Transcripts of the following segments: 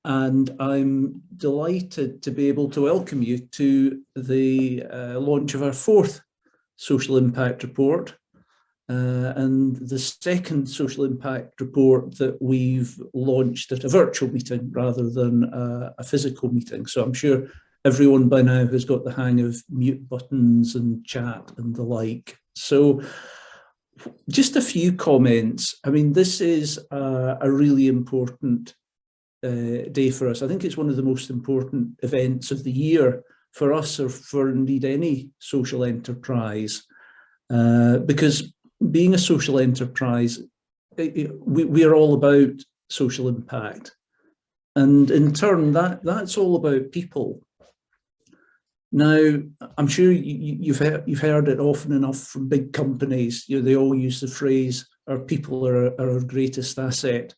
and I'm delighted to be able to welcome you to the launch of our fourth social impact report, and the second social impact report that we've launched at a virtual meeting rather than a physical meeting. So I'm sure everyone by now has got the hang of mute buttons and chat and the like. So just a few comments. I mean, this is a really important day for us. I think it's one of the most important events of the year for us, or for indeed any social enterprise, because being a social enterprise, we are all about social impact, and in turn that's all about people. Now, I'm sure you've heard it often enough from big companies. You know, they all use the phrase, "Our people are our greatest asset."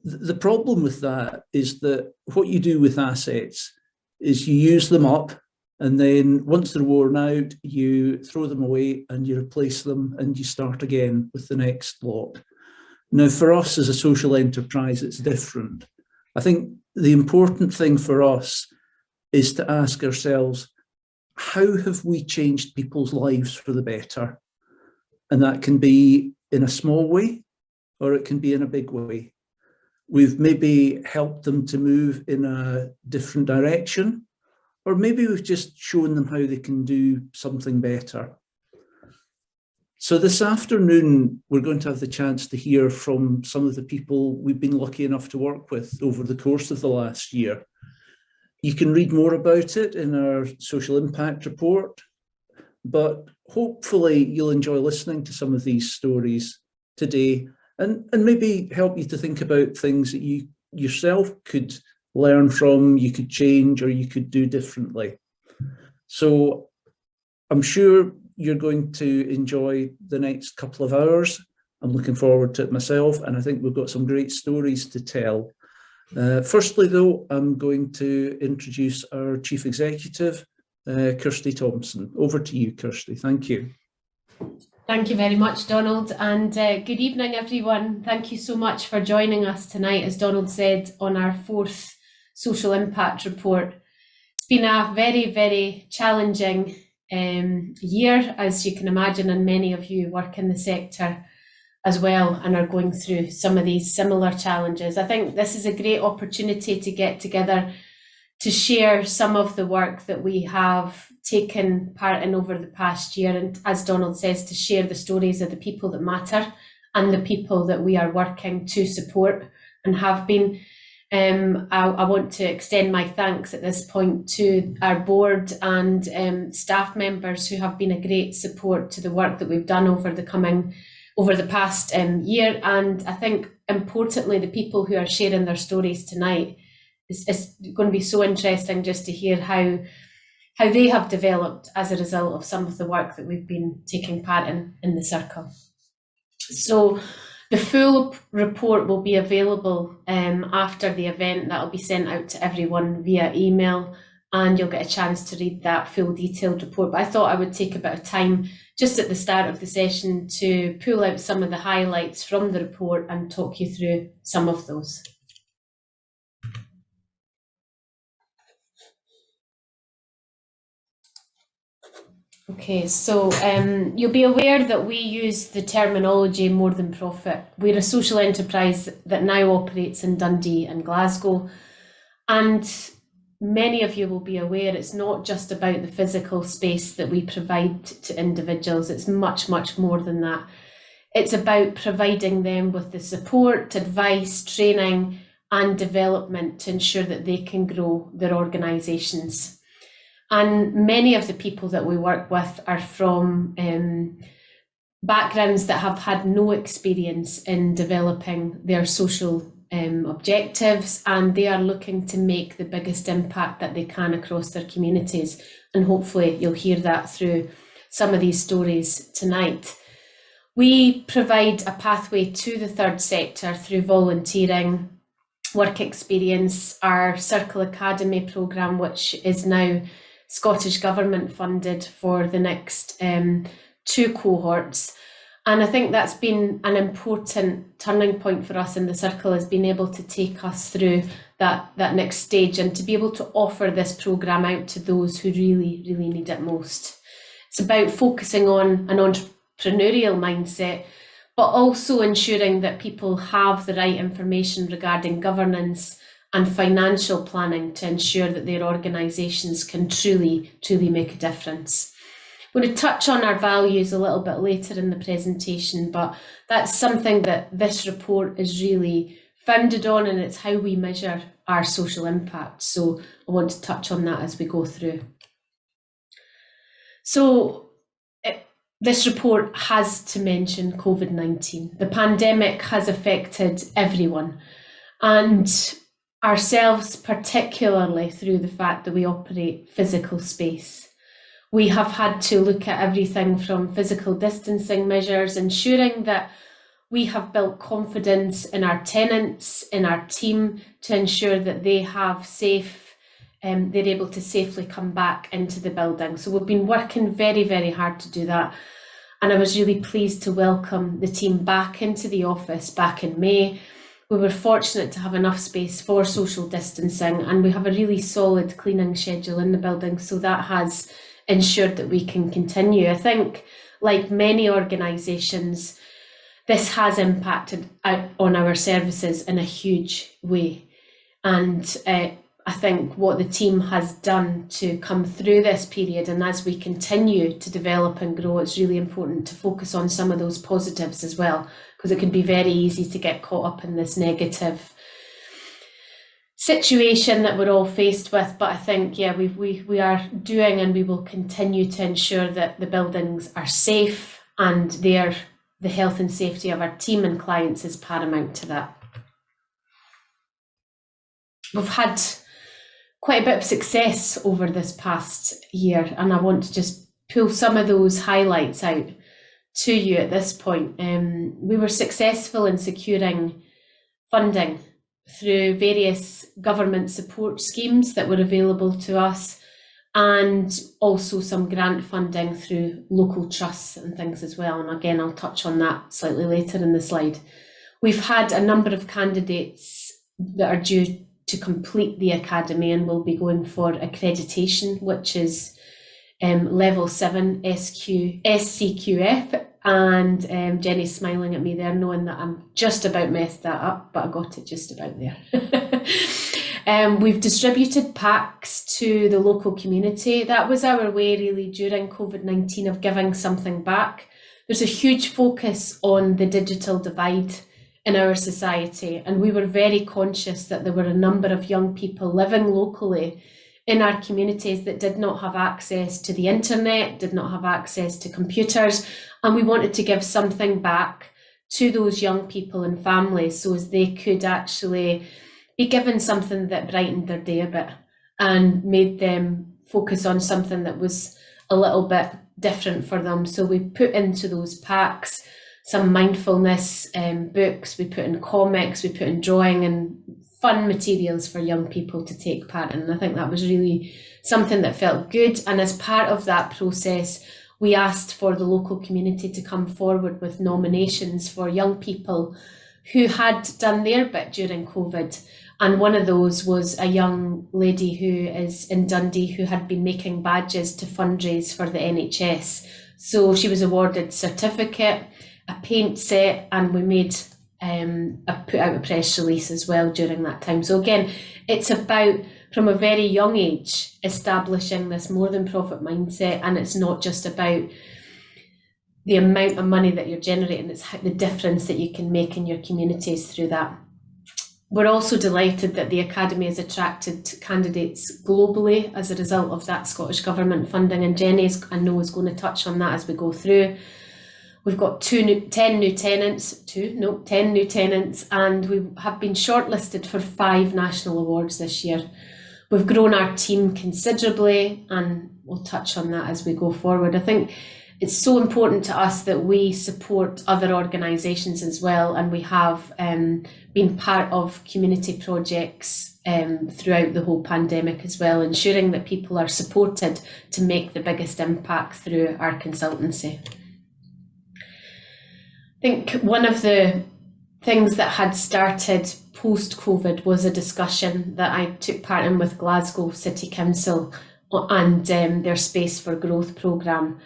The problem with that is that what you do with assets is you use them up, and then once they're worn out, you throw them away and you replace them and you start again with the next lot. Now, for us as a social enterprise, it's different. I think the important thing for us is to ask ourselves, how have we changed people's lives for the better? And that can be in a small way, or it can be in a big way. We've maybe helped them to move in a different direction, or maybe we've just shown them how they can do something better. So this afternoon, we're going to have the chance to hear from some of the people we've been lucky enough to work with over the course of the last year. You can read more about it in our social impact report, but hopefully you'll enjoy listening to some of these stories today, and maybe help you to think about things that you yourself could learn from, you could change, or you could do differently. So I'm sure you're going to enjoy the next couple of hours. I'm looking forward to it myself, and I think we've got some great stories to tell. Firstly, though, I'm going to introduce our Chief Executive, Kirsty Thompson. Over to you, Kirsty. Thank you. Thank you very much, Donald, and good evening, everyone. Thank you so much for joining us tonight, as Donald said, on our fourth social impact report. It's been a very, very challenging year, as you can imagine, and many of you work in the sector as well and are going through some of these similar challenges. I think this is a great opportunity to get together to share some of the work that we have taken part in over the past year, and as Donald says, to share the stories of the people that matter and the people that we are working to support and have been. I want to extend my thanks at this point to our board and staff members who have been a great support to the work that we've done over the past year, and I think importantly the people who are sharing their stories tonight. It's going to be so interesting just to hear how they have developed as a result of some of the work that we've been taking part in the Circle. So the full report will be available after the event. That will be sent out to everyone via email, and you'll get a chance to read that full detailed report. But I thought I would take a bit of time just at the start of the session to pull out some of the highlights from the report and talk you through some of those. Okay, so you'll be aware that we use the terminology more than profit. We're a social enterprise that now operates in Dundee and Glasgow, and many of you will be aware it's not just about the physical space that we provide to individuals. It's much, much more than that. It's about providing them with the support, advice, training and development to ensure that they can grow their organisations. And many of the people that we work with are from backgrounds that have had no experience in developing their social objectives, and they are looking to make the biggest impact that they can across their communities. And hopefully you'll hear that through some of these stories tonight. We provide a pathway to the third sector through volunteering, work experience, our Circle Academy programme, which is now Scottish Government funded for the next 2 cohorts, And I think that's been an important turning point for us in the Circle, has been able to take us through that next stage and to be able to offer this programme out to those who really, really need it most. It's about focusing on an entrepreneurial mindset, but also ensuring that people have the right information regarding governance and financial planning to ensure that their organisations can truly, truly make a difference. I'm going to touch on our values a little bit later in the presentation, but that's something that this report is really founded on, and it's how we measure our social impact. So I want to touch on that as we go through. So this report has to mention COVID-19. The pandemic has affected everyone, and ourselves particularly through the fact that we operate physical space. We have had to look at everything from physical distancing measures, ensuring that we have built confidence in our tenants, in our team, to ensure that they have they're able to safely come back into the building. So we've been working very, very hard to do that. And I was really pleased to welcome the team back into the office back in May. We were fortunate to have enough space for social distancing, and we have a really solid cleaning schedule in the building. So that has ensured that we can continue. I think, like many organisations, this has impacted on our services in a huge way. And I think what the team has done to come through this period, and as we continue to develop and grow, it's really important to focus on some of those positives as well, because it can be very easy to get caught up in this negative situation that we're all faced with. But I think, yeah, we are doing, and we will continue to ensure that the buildings are safe, and the health and safety of our team and clients is paramount to that. We've had quite a bit of success over this past year, and I want to just pull some of those highlights out to you at this point. We were successful in securing funding through various government support schemes that were available to us, and also some grant funding through local trusts and things as well. And again, I'll touch on that slightly later in the slide. We've had a number of candidates that are due to complete the academy and will be going for accreditation, which is level 7 SCQF. And Jenny's smiling at me there, knowing that I'm just about messed that up, but I got it just about there. We've distributed packs to the local community. That was our way really during COVID-19 of giving something back. There's a huge focus on the digital divide in our society, and we were very conscious that there were a number of young people living locally in our communities that did not have access to the internet, did not have access to computers, and we wanted to give something back to those young people and families so as they could actually be given something that brightened their day a bit and made them focus on something that was a little bit different for them. So we put into those packs some mindfulness books, we put in comics, we put in drawing and fun materials for young people to take part in. And I think that was really something that felt good. And as part of that process, we asked for the local community to come forward with nominations for young people who had done their bit during COVID. And one of those was a young lady who is in Dundee who had been making badges to fundraise for the NHS. So she was awarded a certificate, a paint set, and we made put out a press release as well during that time. So again, it's about, from a very young age, establishing this more than profit mindset, and it's not just about the amount of money that you're generating, it's the difference that you can make in your communities through that. We're also delighted that the Academy has attracted candidates globally as a result of that Scottish Government funding, and Jenny, I know, is going to touch on that as we go through. We've got 10 new tenants, and we have been shortlisted for 5 national awards this year. We've grown our team considerably, and we'll touch on that as we go forward. I think it's so important to us that we support other organisations as well, and we have been part of community projects throughout the whole pandemic as well, ensuring that people are supported to make the biggest impact through our consultancy. think one of the things that had started post-COVID was a discussion that I took part in with Glasgow City Council and their Space for Growth programme.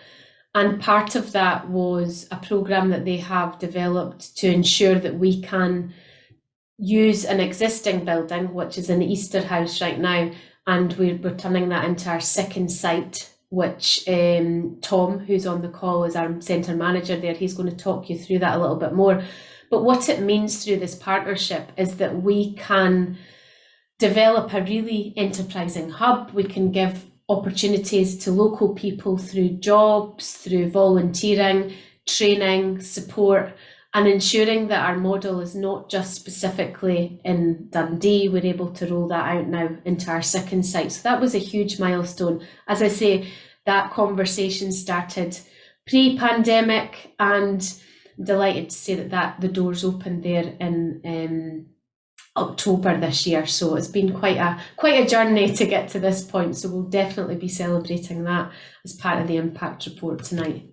And part of that was a programme that they have developed to ensure that we can use an existing building, which is in the Easter House right now, and we're turning that into our second site, which Tom, who's on the call, is our centre manager there. He's going to talk you through that a little bit more. But what it means through this partnership is that we can develop a really enterprising hub. We can give opportunities to local people through jobs, through volunteering, training, support, and ensuring that our model is not just specifically in Dundee. We're able to roll that out now into our second site. So that was a huge milestone. As I say, that conversation started pre-pandemic, and I'm delighted to say that the doors opened there in October this year. So it's been quite a journey to get to this point. So we'll definitely be celebrating that as part of the impact report tonight.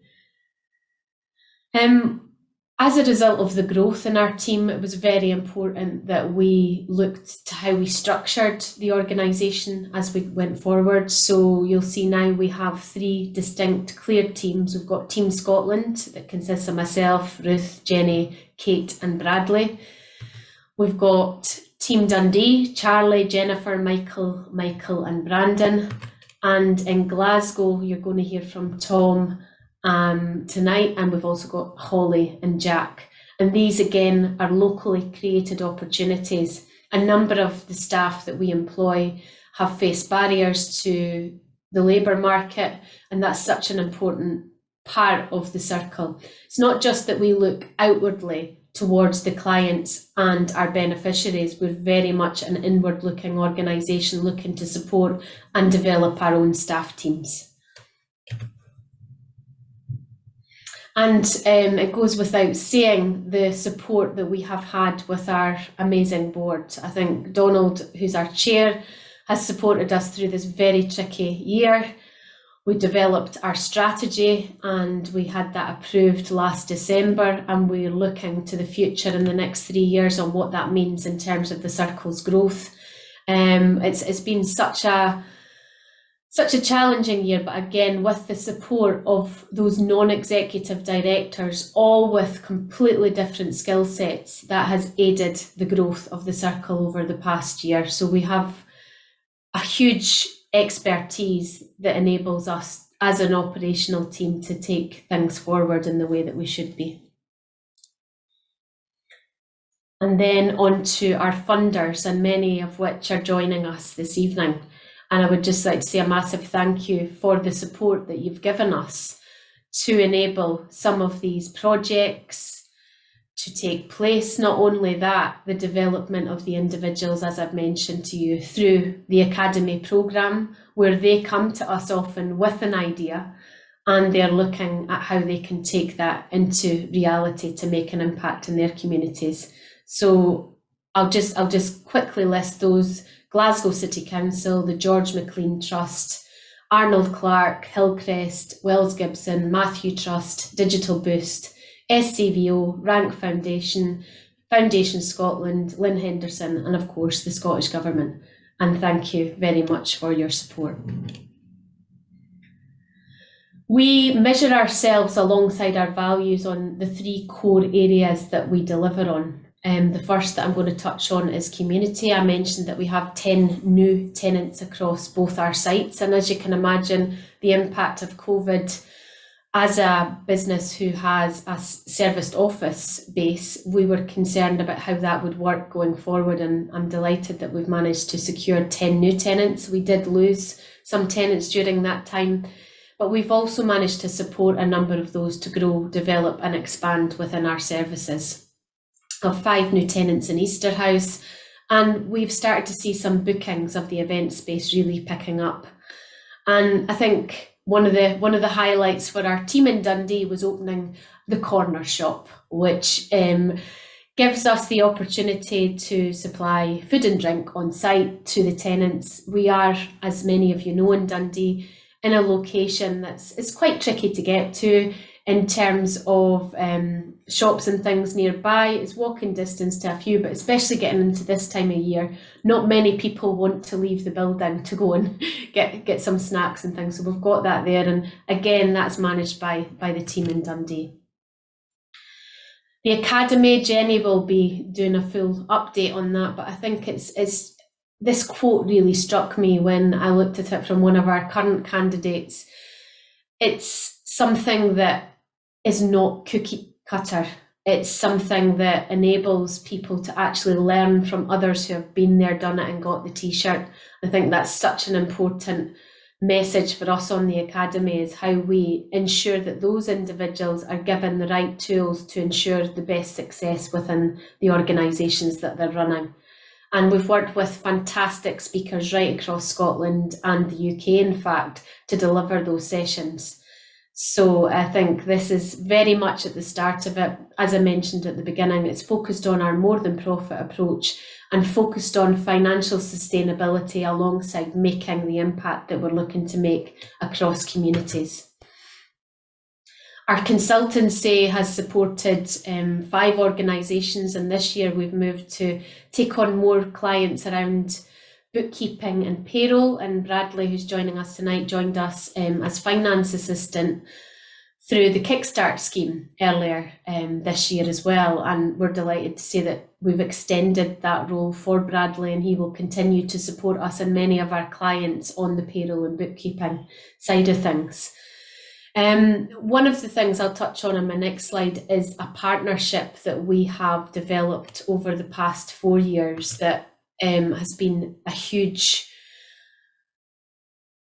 As a result of the growth in our team, it was very important that we looked to how we structured the organisation as we went forward. So you'll see now we have 3 distinct clear teams. We've got Team Scotland that consists of myself, Ruth, Jenny, Kate and Bradley. We've got Team Dundee, Charlie, Jennifer, Michael and Brandon. And in Glasgow, you're going to hear from Tom tonight, and we've also got Holly and Jack, and these again are locally created opportunities. A number of the staff that we employ have faced barriers to the labour market, and that's such an important part of the circle. It's not just that we look outwardly towards the clients and our beneficiaries, we're very much an inward looking organisation looking to support and develop our own staff teams. And it goes without saying the support that we have had with our amazing board. I think Donald, who's our chair, has supported us through this very tricky year. We developed our strategy and we had that approved last December, and we're looking to the future in the next 3 years on what that means in terms of the Circle's growth. It's been such a challenging year, but again, with the support of those non-executive directors, all with completely different skill sets, that has aided the growth of the Circle over the past year. So we have a huge expertise that enables us as an operational team to take things forward in the way that we should be. And then on to our funders, and many of which are joining us this evening. And I would just like to say a massive thank you for the support that you've given us to enable some of these projects to take place. Not only that, the development of the individuals, as I've mentioned to you, through the Academy programme, where they come to us often with an idea and they're looking at how they can take that into reality to make an impact in their communities. So I'll just quickly list those: Glasgow City Council, the George Maclean Trust, Arnold Clark, Hillcrest, Wells Gibson, Matthew Trust, Digital Boost, SCVO, Rank Foundation, Foundation Scotland, Lynn Henderson, and of course the Scottish Government. And thank you very much for your support. We measure ourselves alongside our values on the 3 core areas that we deliver on. The first that I'm going to touch on is community. I mentioned that we have 10 new tenants across both our sites, and as you can imagine, the impact of COVID, as a business who has a serviced office base, we were concerned about how that would work going forward, and I'm delighted that we've managed to secure 10 new tenants. We did lose some tenants during that time, but we've also managed to support a number of those to grow, develop and expand within our services. Of 5 new tenants in Easter House, and we've started to see some bookings of the event space really picking up. And I think one of the highlights for our team in Dundee was opening the corner shop, which gives us the opportunity to supply food and drink on site to the tenants. We are, as many of you know, in Dundee, in a location it's quite tricky to get to in terms of shops and things nearby. It's walking distance to a few, but especially getting into this time of year, not many people want to leave the building to go and get some snacks and things. So we've got that there, and again, that's managed by the team in Dundee. The Academy, Jenny will be doing a full update on that, but I think it's this quote really struck me when I looked at it from one of our current candidates. It's something that is not cookie cutter. It's something that enables people to actually learn from others who have been there, done it, and got the t-shirt. I think that's such an important message for us on the Academy, is how we ensure that those individuals are given the right tools to ensure the best success within the organisations that they're running. And we've worked with fantastic speakers right across Scotland and the UK, in fact, to deliver those sessions. So I think this is very much at the start of it. As I mentioned at the beginning, it's focused on our more than profit approach and focused on financial sustainability alongside making the impact that we're looking to make across communities. Our consultancy has supported 5 organisations, and this year we've moved to take on more clients around bookkeeping and payroll, and Bradley, who's joining us tonight, joined us as finance assistant through the Kickstart scheme earlier this year as well, and we're delighted to say that we've extended that role for Bradley, and he will continue to support us and many of our clients on the payroll and bookkeeping side of things. One of the things I'll touch on my next slide is a partnership that we have developed over the past 4 years that has been a huge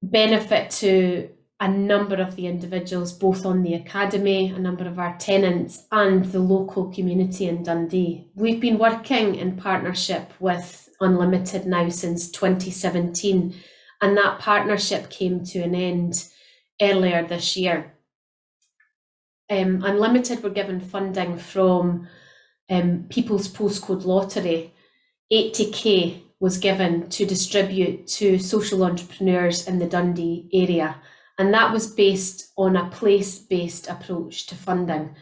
benefit to a number of the individuals, both on the Academy, a number of our tenants, and the local community in Dundee. We've been working in partnership with Unlimited now since 2017, and that partnership came to an end earlier this year. Unlimited were given funding from People's Postcode Lottery. 80k was given to distribute to social entrepreneurs in the Dundee area, and that was based on a place-based approach to funding,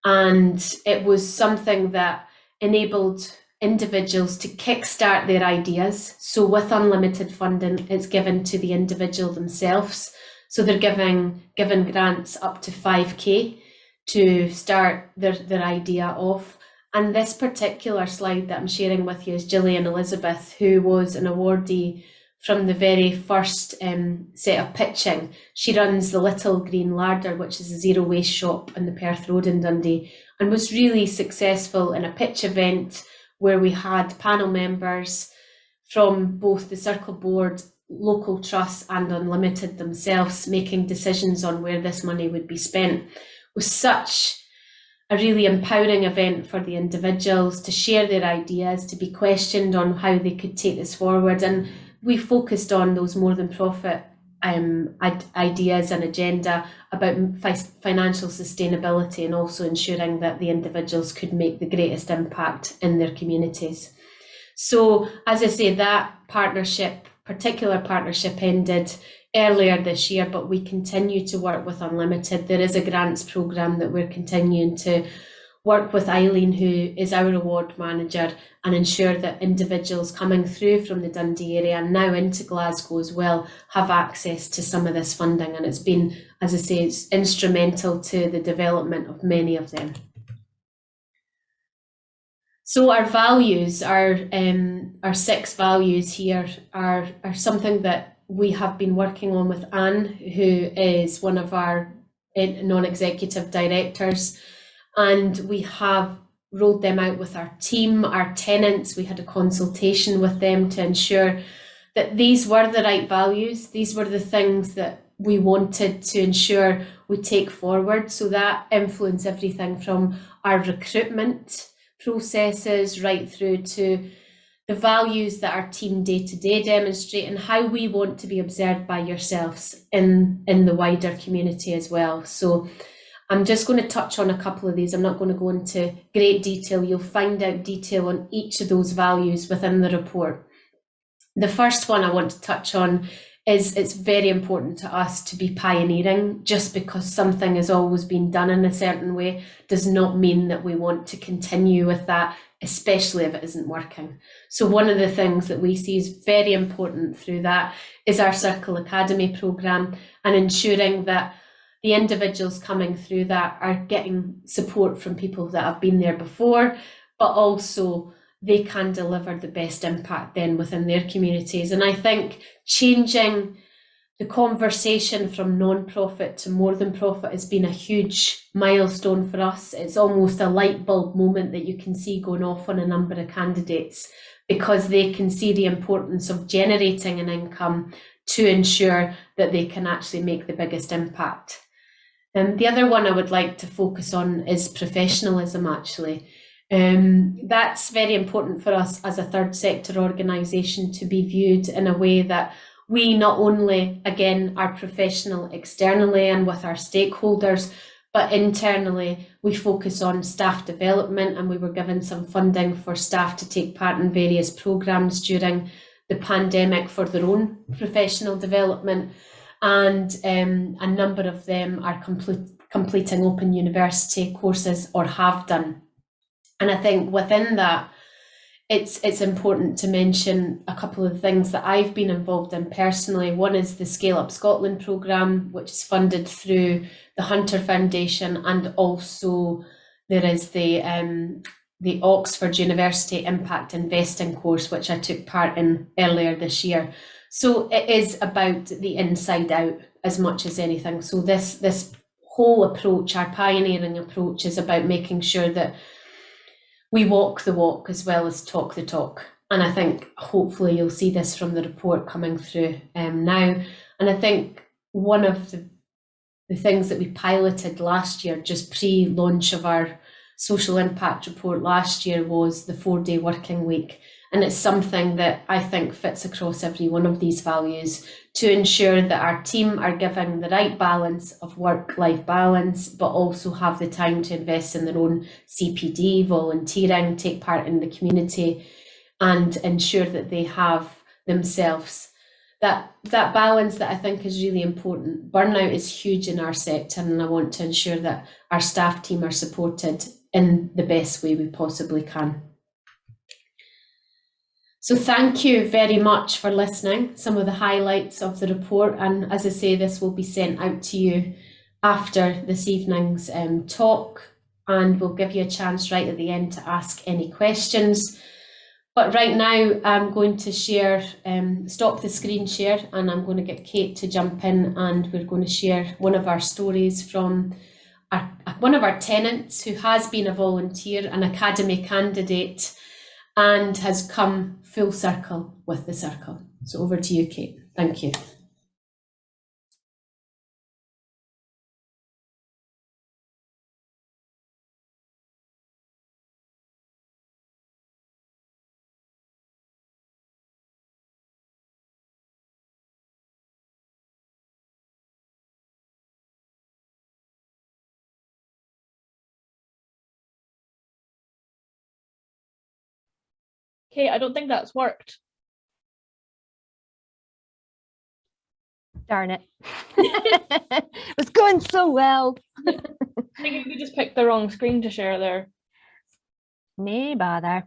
and it was something that enabled individuals to kickstart their ideas. So with unlimited funding, it's given to the individual themselves. So they're given grants up to 5k to start their idea off. And this particular slide that I'm sharing with you is Gillian Elizabeth, who was an awardee from the very first set of pitching. She runs the Little Green Larder, which is a zero waste shop on the Perth Road in Dundee, and was really successful in a pitch event where we had panel members from both the Circle Board, local trusts and Unlimited themselves making decisions on where this money would be spent. It was such a really empowering event for the individuals to share their ideas, to be questioned on how they could take this forward. And we focused on those more than profit ideas and agenda about financial sustainability, and also ensuring that the individuals could make the greatest impact in their communities. So as I say, that particular partnership ended earlier this year, but we continue to work with Unlimited. There is a grants programme that we're continuing to work with Eileen, who is our award manager, and ensure that individuals coming through from the Dundee area and now into Glasgow as well have access to some of this funding. And it's been, as I say, it's instrumental to the development of many of them. So our values, our 6 values here are something that we have been working on with Anne, who is one of our non-executive directors, and we have rolled them out with our team, our tenants. We had a consultation with them to ensure that these were the right values. These were the things that we wanted to ensure we take forward. So that influenced everything from our recruitment processes right through to the values that our team day to day demonstrate, and how we want to be observed by yourselves in the wider community as well. So I'm just going to touch on a couple of these. I'm not going to go into great detail. You'll find out detail on each of those values within the report. The first one I want to touch on it's very important to us to be pioneering. Just because something has always been done in a certain way does not mean that we want to continue with that, especially if it isn't working. So one of the things that we see is very important through that is our Circle Academy programme, and ensuring that the individuals coming through that are getting support from people that have been there before, but also they can deliver the best impact then within their communities. And I think changing the conversation from non-profit to more than profit has been a huge milestone for us. It's almost a light bulb moment that you can see going off on a number of candidates, because they can see the importance of generating an income to ensure that they can actually make the biggest impact. The other one I would like to focus on is professionalism, actually. That's very important for us as a third sector organisation, to be viewed in a way that we not only, again, are professional externally and with our stakeholders, but internally we focus on staff development, and we were given some funding for staff to take part in various programmes during the pandemic for their own professional development. And a number of them are completing Open University courses or have done. And I think within that, it's important to mention a couple of things that I've been involved in personally. One is the Scale Up Scotland programme, which is funded through the Hunter Foundation, and also there is the Oxford University Impact Investing course, which I took part in earlier this year. So it is about the inside out as much as anything. So this whole approach, our pioneering approach, is about making sure that we walk the walk as well as talk the talk. And I think hopefully you'll see this from the report coming through now. And I think one of the things that we piloted last year, just pre-launch of our social impact report last year, was the 4-day working week. And it's something that I think fits across every one of these values, to ensure that our team are given the right balance of work-life balance, but also have the time to invest in their own CPD, volunteering, take part in the community, and ensure that they have themselves. That balance that I think is really important. Burnout is huge in our sector, and I want to ensure that our staff team are supported in the best way we possibly can. So thank you very much for listening. Some of the highlights of the report, and as I say, this will be sent out to you after this evening's talk, and we'll give you a chance right at the end to ask any questions. But right now I'm going to share, stop the screen share, and I'm going to get Kate to jump in, and we're going to share one of our stories from one of our tenants who has been a volunteer, an academy candidate, and has come full circle with the Circle. So over to you, Kate. Thank you. Okay, I don't think that's worked. Darn it. It was going so well. I think you just picked the wrong screen to share there. No bother.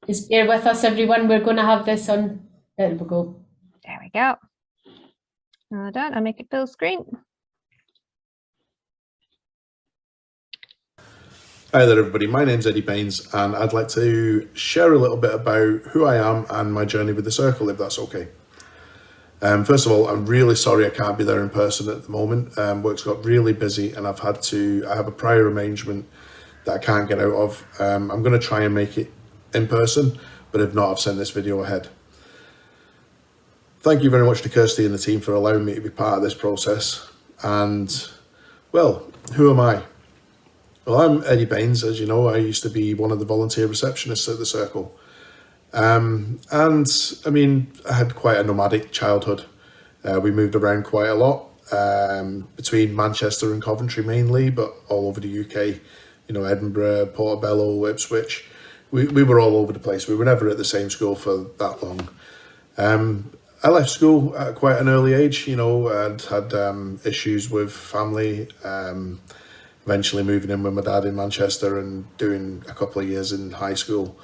Just bear with us, everyone. We're going to have this on. There we go. There we go. Hold on, I'll make it full screen. Hi there everybody, my name's Eddie Baines, and I'd like to share a little bit about who I am and my journey with the Circle, if that's okay. First of all, I'm really sorry I can't be there in person at the moment. Work's got really busy, and I have a prior arrangement that I can't get out of. I'm going to try and make it in person, but if not, I've sent this video ahead. Thank you very much to Kirsty and the team for allowing me to be part of this process. And, well, who am I? Well, I'm Eddie Baines. As you know, I used to be one of the volunteer receptionists at the Circle. And I mean, I had quite a nomadic childhood. We moved around quite a lot, between Manchester and Coventry mainly, but all over the UK, you know, Edinburgh, Portobello, Ipswich. we were all over the place. We were never at the same school for that long. I left school at quite an early age. You know, I'd had issues with family, eventually moving in with my dad in Manchester and doing a couple of years in high school,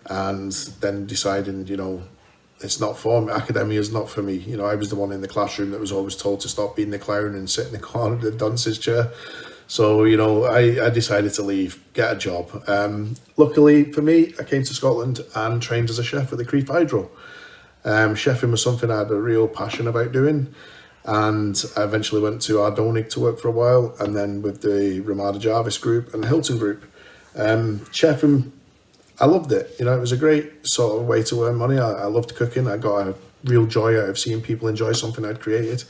and then deciding, you know, it's not for me. Academia is not for me. You know, I was the one in the classroom that was always told to stop being the clown and sit in the corner of the dunce's chair. So, you know, I decided to leave, get a job. Luckily for me, I came to Scotland and trained as a chef at the Crieff Hydro. Chefing was something I had a real passion about doing, and I eventually went to Ardonig to work for a while, and then with the Ramada Jarvis group and Hilton group. Chefing, I loved it. You know, it was a great sort of way to earn money. I loved cooking. I got a real joy out of seeing people enjoy something I'd created.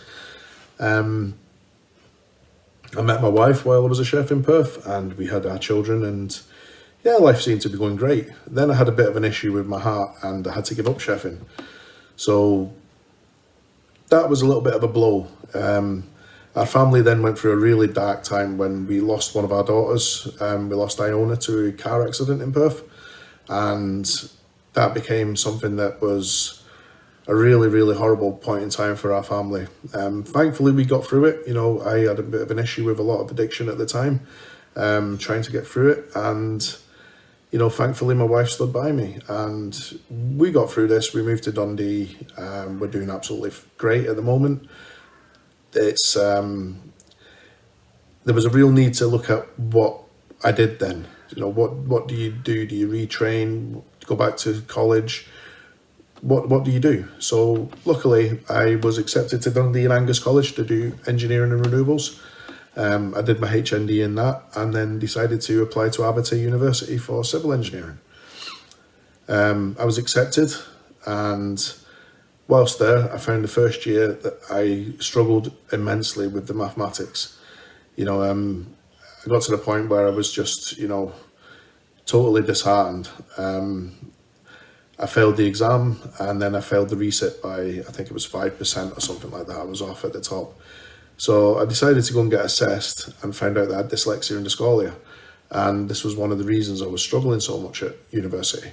I met my wife while I was a chef in Perth, and we had our children, and yeah, life seemed to be going great. Then I had a bit of an issue with my heart, and I had to give up chefing. So that was a little bit of a blow. Our family then went through a really dark time when we lost one of our daughters. We lost Iona to a car accident in Perth, and that became something that was a really, really horrible point in time for our family. Thankfully, we got through it. You know, I had a bit of an issue with a lot of addiction at the time, trying to get through it, and you know, thankfully my wife stood by me, and we got through this. We moved to Dundee. We're doing absolutely great at the moment. It's there was a real need to look at what I did then. You know, what do you do? Do you retrain? Go back to college? What do you do? So luckily, I was accepted to Dundee and Angus College to do engineering and renewables. I did my HND in that, and then decided to apply to Uppertunity University for civil engineering. I was accepted, and whilst there, I found the first year that I struggled immensely with the mathematics. You know, I got to the point where I was just, you know, totally disheartened. I failed the exam, and then I failed the resit by, I think it was 5% or something like that. I was off at the top. So I decided to go and get assessed, and found out that I had dyslexia and dyscalculia. And this was one of the reasons I was struggling so much at university.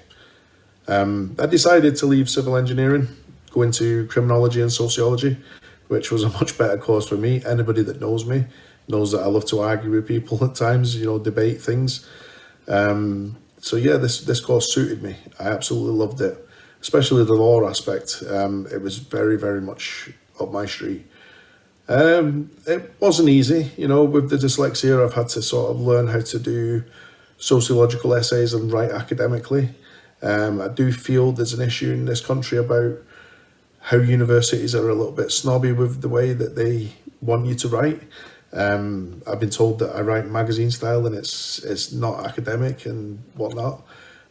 I decided to leave civil engineering, go into criminology and sociology, which was a much better course for me. Anybody that knows me knows that I love to argue with people at times, you know, debate things. So yeah, this course suited me. I absolutely loved it, especially the law aspect. It was very, very much up my street. It wasn't easy, you know, with the dyslexia. I've had to sort of learn how to do sociological essays and write academically. I do feel there's an issue in this country about how universities are a little bit snobby with the way that they want you to write. I've been told that I write magazine style and it's not academic and whatnot.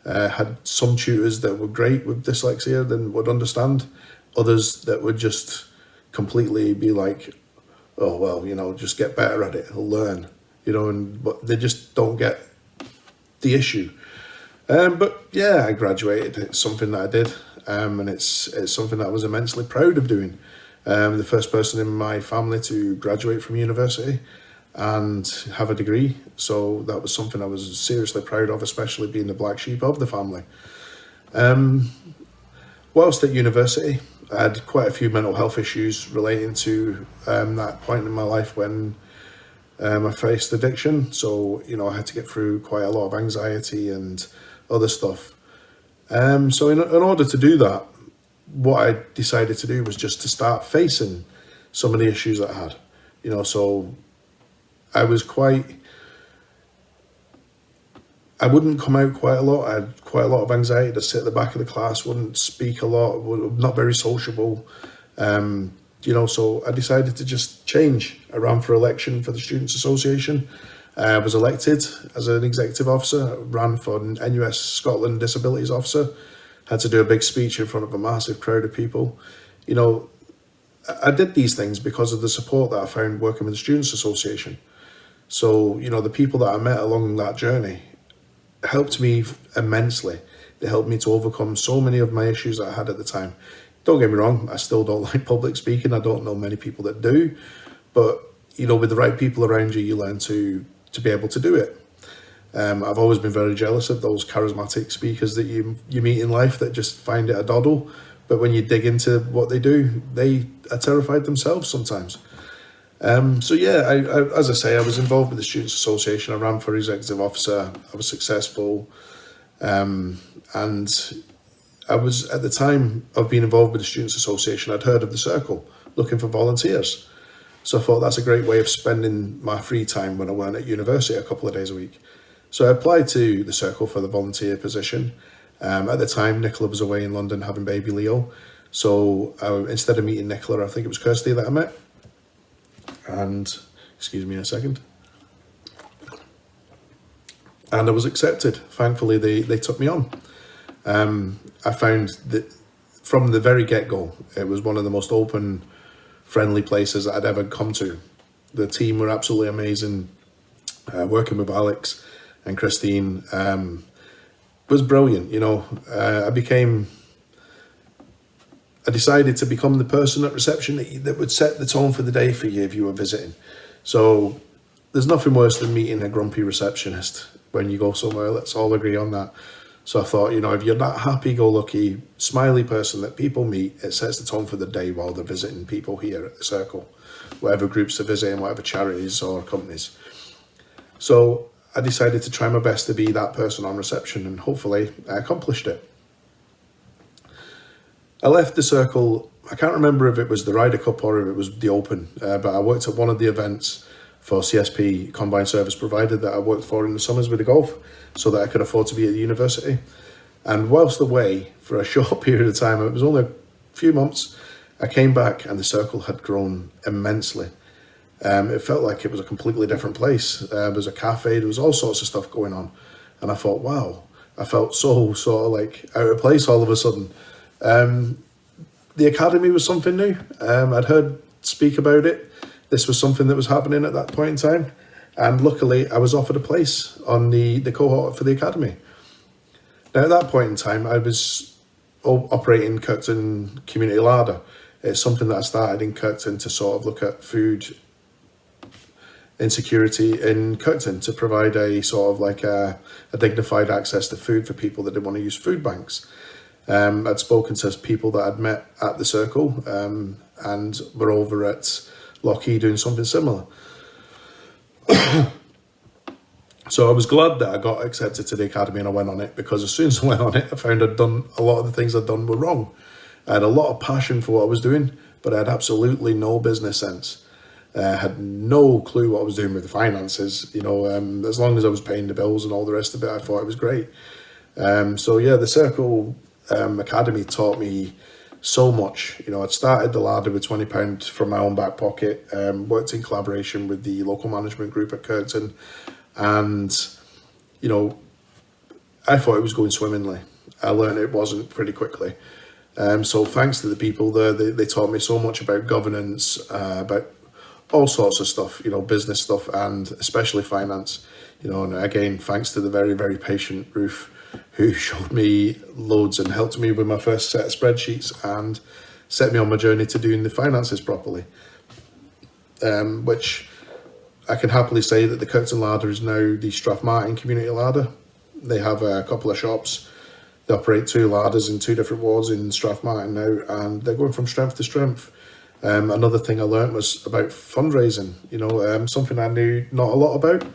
Had some tutors that were great with dyslexia and would understand, others that would just completely be like, oh, well, you know, just get better at it, learn, you know, but they just don't get the issue. But yeah, I graduated. It's something that I did, and it's something that I was immensely proud of doing. The first person in my family to graduate from university and have a degree. So that was something I was seriously proud of, especially being the black sheep of the family. Whilst at university, I had quite a few mental health issues relating to that point in my life when I faced addiction. So, you know, I had to get through quite a lot of anxiety and other stuff. So in order to do that, what I decided to do was just to start facing some of the issues that I had. You know, so I wouldn't come out quite a lot. I had quite a lot of anxiety. To sit at the back of the class, wouldn't speak a lot, not very sociable. You know, so I decided to just change. I ran for election for the Students' Association. I was elected as an executive officer, ran for NUS Scotland Disabilities Officer, had to do a big speech in front of a massive crowd of people. You know, I did these things because of the support that I found working with the Students' Association. So, you know, the people that I met along that journey helped me immensely. They helped me to overcome so many of my issues that I had at the time. Don't get me wrong, I still don't like public speaking. I don't know many people that do, but you know, with the right people around you, you learn to be able to do it. I've always been very jealous of those charismatic speakers that you meet in life that just find it a doddle, but when you dig into what they do, they are terrified themselves sometimes. So yeah, as I say, I was involved with the Students' Association. I ran for executive officer. I was successful, and I was, at the time of being involved with the Students' Association, I'd heard of the Circle looking for volunteers. So I thought that's a great way of spending my free time when I weren't at university a couple of days a week. So I applied to the Circle for the volunteer position. At the time, Nicola was away in London having baby Leo. So instead of meeting Nicola, I think it was Kirsty that I met. And, excuse me a second. And I was accepted. Thankfully, they took me on. I found that from the very get-go, it was one of the most open, friendly places that I'd ever come to. The team were absolutely amazing. Working with Alex and Christine was brilliant. I decided to become the person at reception that would set the tone for the day for you if you were visiting. So there's nothing worse than meeting a grumpy receptionist when you go somewhere. Let's all agree on that. So I thought, if you're that happy-go-lucky, smiley person that people meet, it sets the tone for the day while they're visiting people here at the Circle, whatever groups they're visiting, whatever charities or companies. So I decided to try my best to be that person on reception, and hopefully I accomplished it. I left the Circle, I can't remember if it was the Ryder Cup or if it was the Open, but I worked at one of the events for CSP, Combined Service Provider, that I worked for in the summers with the golf, so that I could afford to be at the university. And whilst away for a short period of time, it was only a few months, I came back and the Circle had grown immensely. It felt like it was a completely different place. There was a cafe, there was all sorts of stuff going on. And I thought, wow, I felt so sort of like out of place all of a sudden. The academy was something new. I'd heard speak about it. This was something that was happening at that point in time. And luckily, I was offered a place on the cohort for the academy. Now, at that point in time, I was operating Kirkton Community Larder. It's something that I started in Kirkton to sort of look at food insecurity in Kirkton, to provide a sort of like a dignified access to food for people that didn't want to use food banks. I'd spoken to people that I'd met at the Circle and were over at Lockheed doing something similar. So I was glad that I got accepted to the academy and I went on it, because as soon as I went on it, I found I'd done a lot of the things I'd done were wrong. I had a lot of passion for what I was doing, but I had absolutely no business sense. I had no clue what I was doing with the finances. As long as I was paying the bills and all the rest of it, I thought it was great. So yeah, the Circle Academy taught me so much. I'd started the Larder with £20 from my own back pocket, worked in collaboration with the local management group at Kirkton, and I thought it was going swimmingly. I learned it wasn't pretty quickly. So thanks to the people there, they taught me so much about governance, about all sorts of stuff, business stuff, and especially finance. And again, thanks to the very, very patient Ruth, who showed me loads and helped me with my first set of spreadsheets and set me on my journey to doing the finances properly. Which I can happily say that the Kirkton Larder is now the Strathmartin Community Larder. They have a couple of shops. They operate 2 larders in 2 different wards in Strathmartin now, and they're going from strength to strength. Another thing I learned was about fundraising, something I knew not a lot about.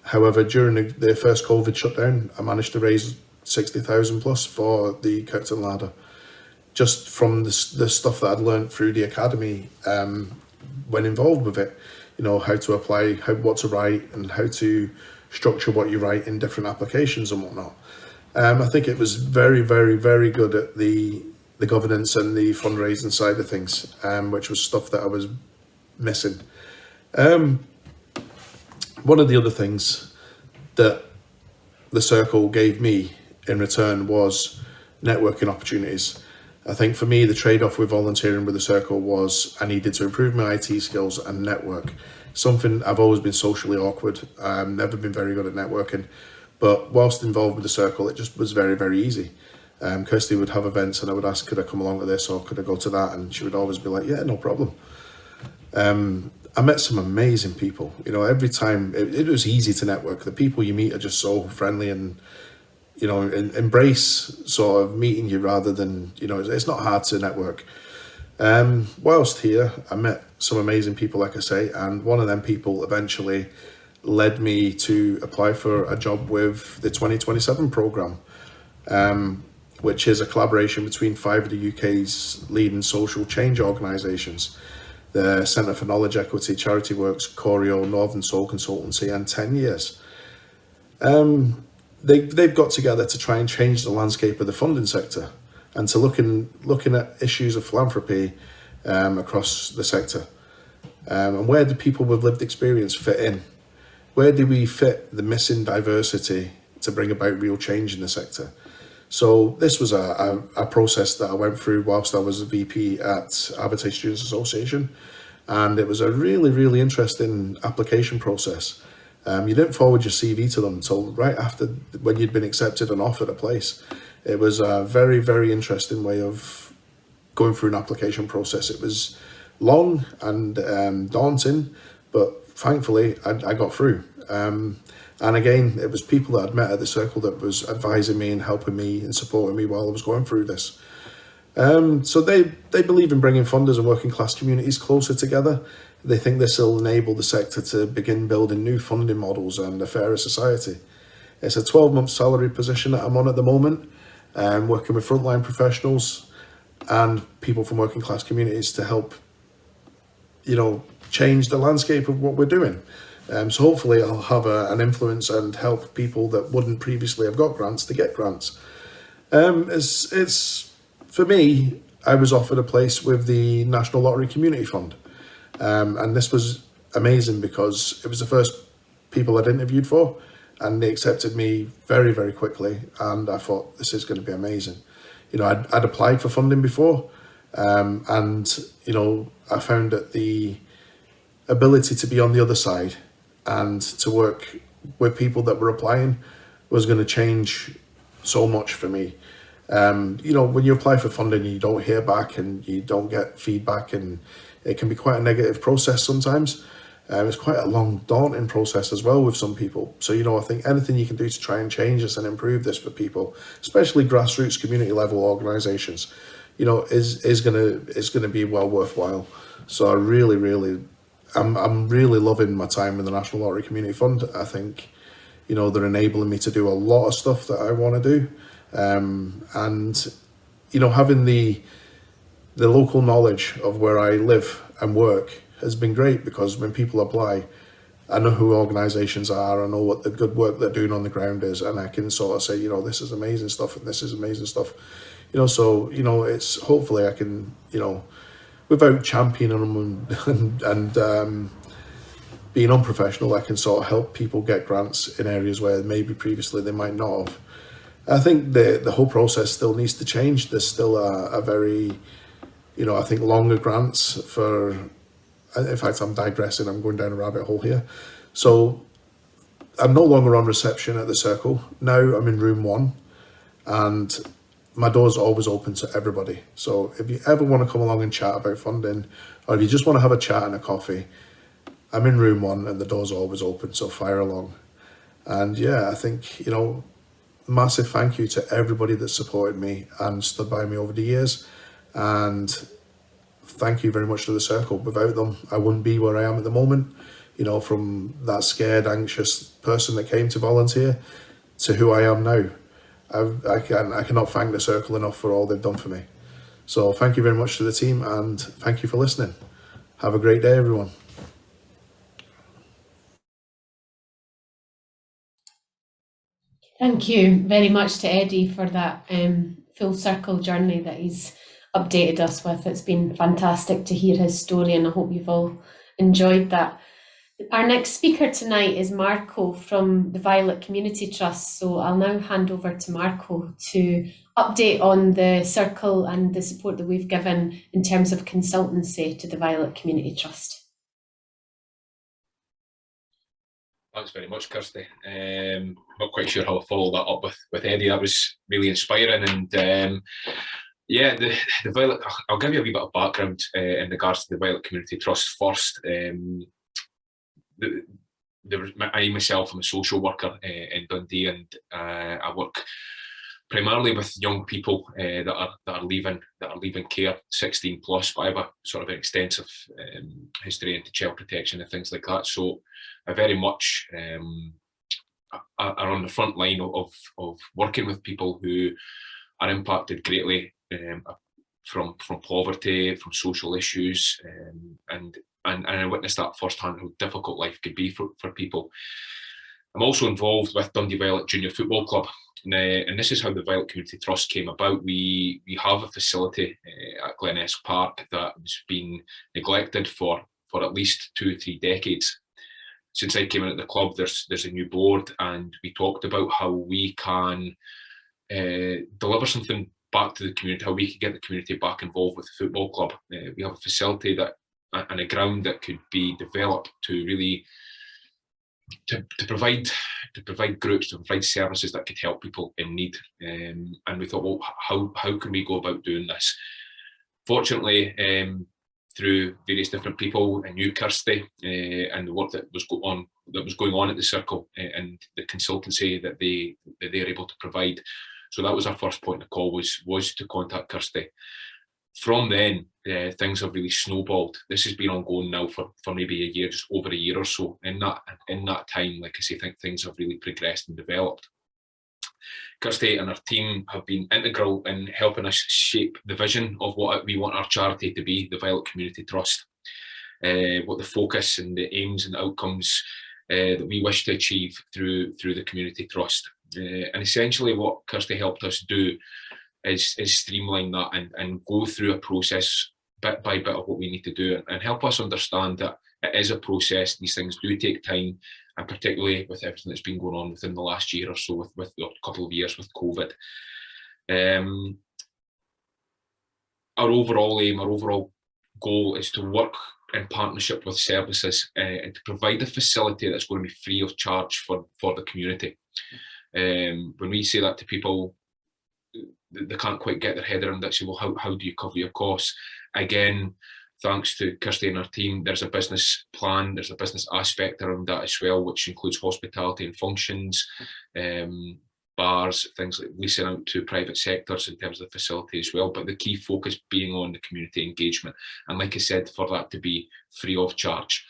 However, during the first COVID shutdown, I managed to raise 60,000 plus for the Kirkton Larder, just from the stuff that I'd learned through the academy when involved with it. How to apply, what to write, and how to structure what you write in different applications and whatnot. I think it was very, very, very good at the governance and the fundraising side of things, which was stuff that I was missing. One of the other things that the Circle gave me in return was networking opportunities. I think for me, the trade-off with volunteering with the Circle was I needed to improve my IT skills and network. Something I've always been socially awkward. Never been very good at networking. But whilst involved with the Circle, it just was very, very easy. Kirsty would have events and I would ask, could I come along to this or could I go to that? And she would always be like, yeah, no problem. I met some amazing people. You know, every time it was easy to network. The people you meet are just so friendly and, you know, embrace sort of meeting you rather than, you know, it's not hard to network. Whilst here, I met some amazing people, like I say, and one of them people eventually led me to apply for a job with the 2027 programme, which is a collaboration between 5 of the UK's leading social change organisations, the Centre for Knowledge Equity, Charity Works, Choreo, Northern Soul Consultancy, and 10 Years. They've got together to try and change the landscape of the funding sector and to looking at issues of philanthropy across the sector. And where do people with lived experience fit in? Where do we fit the missing diversity to bring about real change in the sector? So this was a process that I went through whilst I was a VP at Aberdeen Students Association, and it was a really, really interesting application process. You didn't forward your CV to them until right after when you'd been accepted and offered a place. It was a very, very interesting way of going through an application process. It was long and daunting, but thankfully I got through. And again, it was people that I'd met at the Circle that was advising me and helping me and supporting me while I was going through this. So they believe in bringing funders and working class communities closer together. They think this will enable the sector to begin building new funding models and a fairer society. It's a 12-month salary position that I'm on at the moment, working with frontline professionals and people from working class communities to help, you know, change the landscape of what we're doing. So hopefully I'll have an influence and help people that wouldn't previously have got grants to get grants. It's for me, I was offered a place with the National Lottery Community Fund. And this was amazing because it was the first people I'd interviewed for, and they accepted me very, very quickly. And I thought, this is going to be amazing. You know, I'd applied for funding before, and, you know, I found that the ability to be on the other side and to work with people that were applying was going to change so much for me. You know, when you apply for funding, you don't hear back and you don't get feedback, and it can be quite a negative process sometimes. It's quite a long, daunting process as well with some people. So, you know, I think anything you can do to try and change this and improve this for people, especially grassroots community level organisations, you know, is gonna be well worthwhile. So I really, I'm really loving my time in the National Lottery Community Fund. I think, you know, they're enabling me to do a lot of stuff that I want to do. And, you know, having the local knowledge of where I live and work has been great, because when people apply, I know who organisations are, I know what the good work they're doing on the ground is, and I can sort of say, you know, this is amazing stuff and this is amazing stuff. You know, so, you know, it's hopefully I can, you know, without championing them and being unprofessional, I can sort of help people get grants in areas where maybe previously they might not have. I think the whole process still needs to change. There's still a very, you know, I think longer grants for, in fact, I'm digressing, I'm going down a rabbit hole here. So I'm no longer on reception at the Circle. Now I'm in room 1, and my door's always open to everybody. So if you ever want to come along and chat about funding, or if you just want to have a chat and a coffee, I'm in room 1 and the door's always open, so fire along. And yeah, I think, you know, massive thank you to everybody that supported me and stood by me over the years. And thank you very much to the Circle. Without them, I wouldn't be where I am at the moment. You know, from that scared, anxious person that came to volunteer to who I am now. I cannot thank the Circle enough for all they've done for me. So thank you very much to the team, and thank you for listening. Have a great day, everyone. Thank you very much to Eddie for that full circle journey that he's updated us with. It's been fantastic to hear his story, and I hope you've all enjoyed that. Our next speaker tonight is Marco from the Violet Community Trust. So I'll now hand over to Marco to update on the Circle and the support that we've given in terms of consultancy to the Violet Community Trust. Thanks very much, Kirsty. Not quite sure how I follow that up with Eddie. That was really inspiring, and Yeah, the Violet, I'll give you a wee bit of background in regards to the Violet Community Trust first. I myself am a social worker in Dundee, and I work primarily with young people that are leaving care, 16 plus, but I have a sort of an extensive history into child protection and things like that. So I very much are on the front line of working with people who are impacted greatly from poverty, from social issues, and I witnessed that firsthand, how difficult life could be for people. I'm also involved with Dundee Violet Junior Football Club, and this is how the Violet Community Trust came about. We have a facility at Glenesk Park that has been neglected for at least 2 or 3 decades. Since I came into the club, there's a new board, and we talked about how we can deliver something back to the community, how we can get the community back involved with the football club. We have a facility and a ground that could be developed to really to provide groups, to provide services that could help people in need. And we thought, well, how can we go about doing this? Fortunately, through various different people, I knew Kirsty and the work that was going on at the Circle and the consultancy that they're able to provide. So that was our first point of call, was to contact Kirsty. From then, things have really snowballed. This has been ongoing now for maybe a year, just over a year or so. In that time, like I say, I think things have really progressed and developed. Kirsty and her team have been integral in helping us shape the vision of what we want our charity to be, the Violet Community Trust, what the focus and the aims and outcomes that we wish to achieve through the Community Trust. And essentially what Kirsty helped us do is streamline that and go through a process bit by bit of what we need to do, and help us understand that it is a process. These things do take time, and particularly with everything that's been going on within the last year or so, with a couple of years with COVID. Our overall aim, our overall goal is to work in partnership with services and to provide a facility that's going to be free of charge for the community. When we say that to people, they can't quite get their head around that. Say, well, how do you cover your costs? Again, thanks to Kirsty and her team, there's a business plan, there's a business aspect around that as well, which includes hospitality and functions, bars, things like leasing out to private sectors in terms of the facility as well. But the key focus being on the community engagement. And like I said, for that to be free of charge.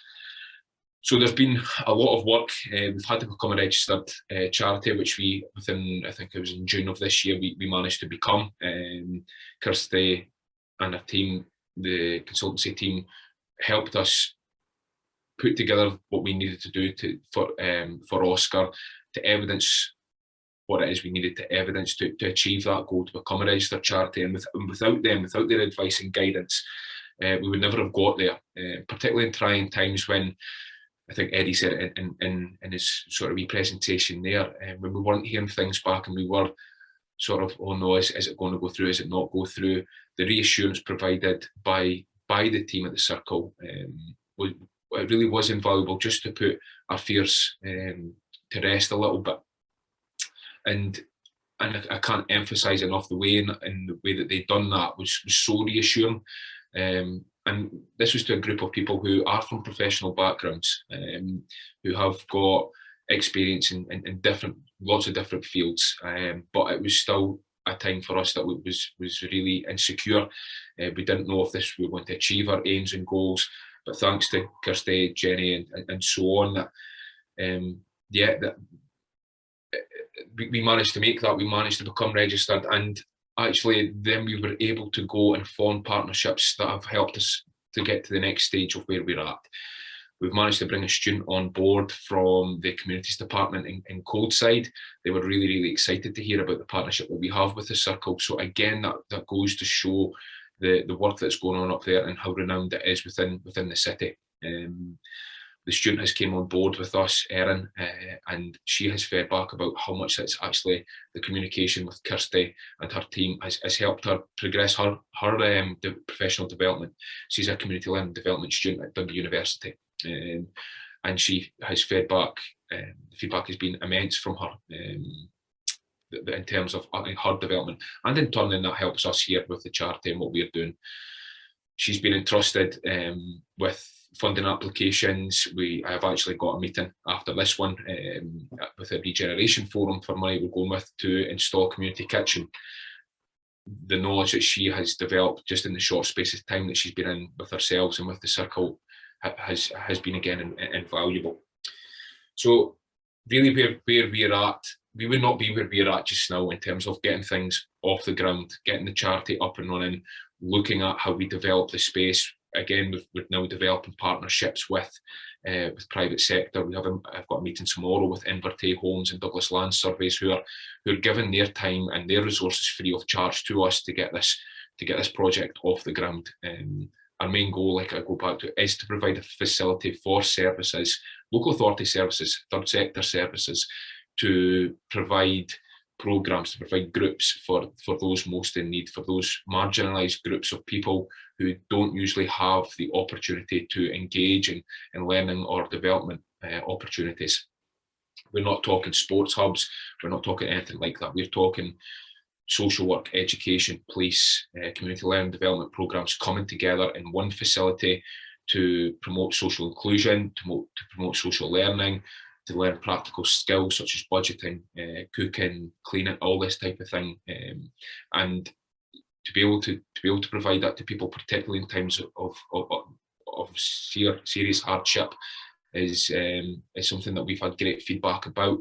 So there's been a lot of work. We've had to become a registered charity, which we, within, I think it was in June of this year, we managed to become. Kirsty and her team, the consultancy team, helped us put together what we needed to do for Oscar, to evidence what it is we needed to evidence to achieve that goal, to become a registered charity. And without them, without their advice and guidance, we would never have got there, particularly in trying times when, I think Eddie said it in his sort of presentation there, when we weren't hearing things back and we were sort of, oh no, is it going to go through, is it not go through? The reassurance provided by the team at the Circle, it really was invaluable, just to put our fears to rest a little bit. And I can't emphasise enough the way that they'd done that was so reassuring. And this was to a group of people who are from professional backgrounds, who have got experience in lots of different fields, but it was still a time for us that was really insecure. We didn't know if we were going to achieve our aims and goals, but thanks to Kirsty, Jenny, and so on, that we managed to make that. We managed to become registered, and actually then we were able to go and form partnerships that have helped us to get to the next stage of where we're at. We've managed to bring a student on board from the communities department in Coldside. They were really, really excited to hear about the partnership that we have with the Circle. So again, that goes to show the work that's going on up there and how renowned it is within the city. The student has came on board with us, Erin, and she has fed back about how much it's actually the communication with Kirsty and her team has helped her progress her professional development. She's a community learning development student at Dundee University, and she has fed back. The feedback has been immense from her. in terms of her development, and in turn that helps us here with the charity and what we're doing. She's been entrusted with funding applications. I have actually got a meeting after this one with a regeneration forum for money we're going with to install a community kitchen. The knowledge that she has developed just in the short space of time that she's been in with ourselves and with the Circle has been again invaluable. So really where we're at, we would not be where we're at just now in terms of getting things off the ground, getting the charity up and running, looking at how we develop the space. Again, we're now developing partnerships with private sector. I've got a meeting tomorrow with Invertay Homes and Douglas Land Surveys who are giving their time and their resources free of charge to us to get this project off the ground. Our main goal, like I go back to, is to provide a facility for services, local authority services, third sector services, to provide programmes, to provide groups for those most in need, for those marginalised groups of people who don't usually have the opportunity to engage in learning or development opportunities. We're not talking sports hubs, we're not talking anything like that. We're talking social work, education, police, community learning development programmes coming together in one facility to promote social inclusion, to promote social learning, to learn practical skills such as budgeting, cooking, cleaning, all this type of thing, and to be able to provide that to people, particularly in times of serious hardship, is something that we've had great feedback about,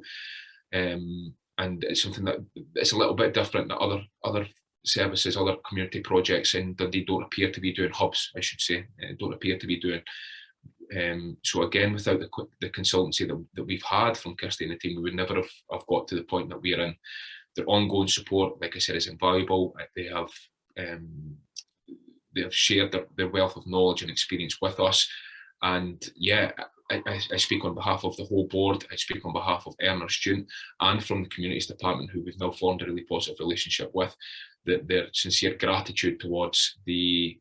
and it's something that it's a little bit different than other services, other community projects in Dundee don't appear to be doing, hubs, I should say, don't appear to be doing. So again, without the consultancy that we've had from Kirsty and the team, we would never have got to the point that we're in. Their ongoing support, like I said, is invaluable. They have shared their wealth of knowledge and experience with us. And yeah, I speak on behalf of the whole board. I speak on behalf of Erna Student and from the Communities Department, who we've now formed a really positive relationship with, their sincere gratitude towards the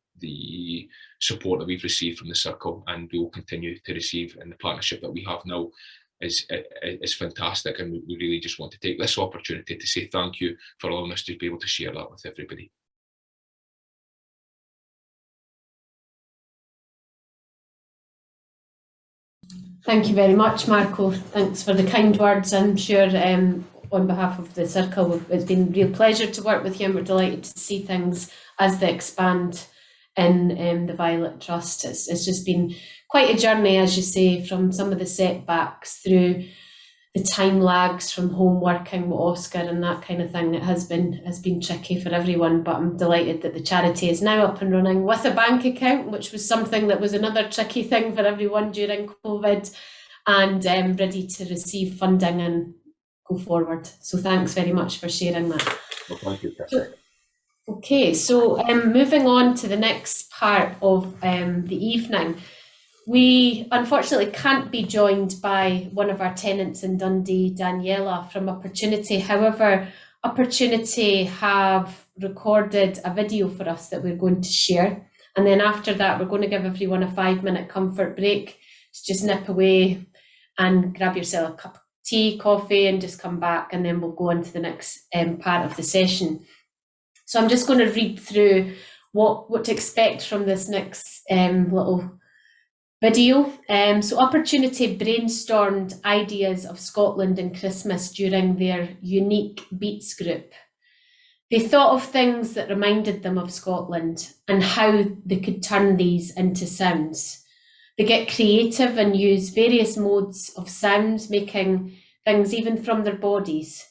support that we've received from the Circle, and we will continue to receive, and the partnership that we have now is fantastic, and we really just want to take this opportunity to say thank you for allowing us to be able to share that with everybody. Thank you very much, Marco. Thanks for the kind words. I'm sure on behalf of the Circle, it's been a real pleasure to work with you, and we're delighted to see things as they expand in the Violet Trust. It's just been quite a journey, as you say, from some of the setbacks through the time lags from home working with Oscar and that kind of thing. It has been tricky for everyone, but I'm delighted that the charity is now up and running with a bank account, which was something that was another tricky thing for everyone during COVID, and ready to receive funding and go forward. So thanks very much for sharing that. Well, thank you, Kirsty. Okay, so moving on to the next part of the evening. We unfortunately can't be joined by one of our tenants in Dundee, Daniela from Uppertunity. However, Uppertunity have recorded a video for us that we're going to share. And then after that, we're going to give everyone a 5-minute comfort break. Just nip away and grab yourself a cup of tea, coffee, and just come back, and then we'll go on to the next part of the session. So I'm just going to read through what to expect from this next little video. So Uppertunity brainstormed ideas of Scotland and Christmas during their unique Beats group. They thought of things that reminded them of Scotland and how they could turn these into sounds. They get creative and use various modes of sounds, making things even from their bodies.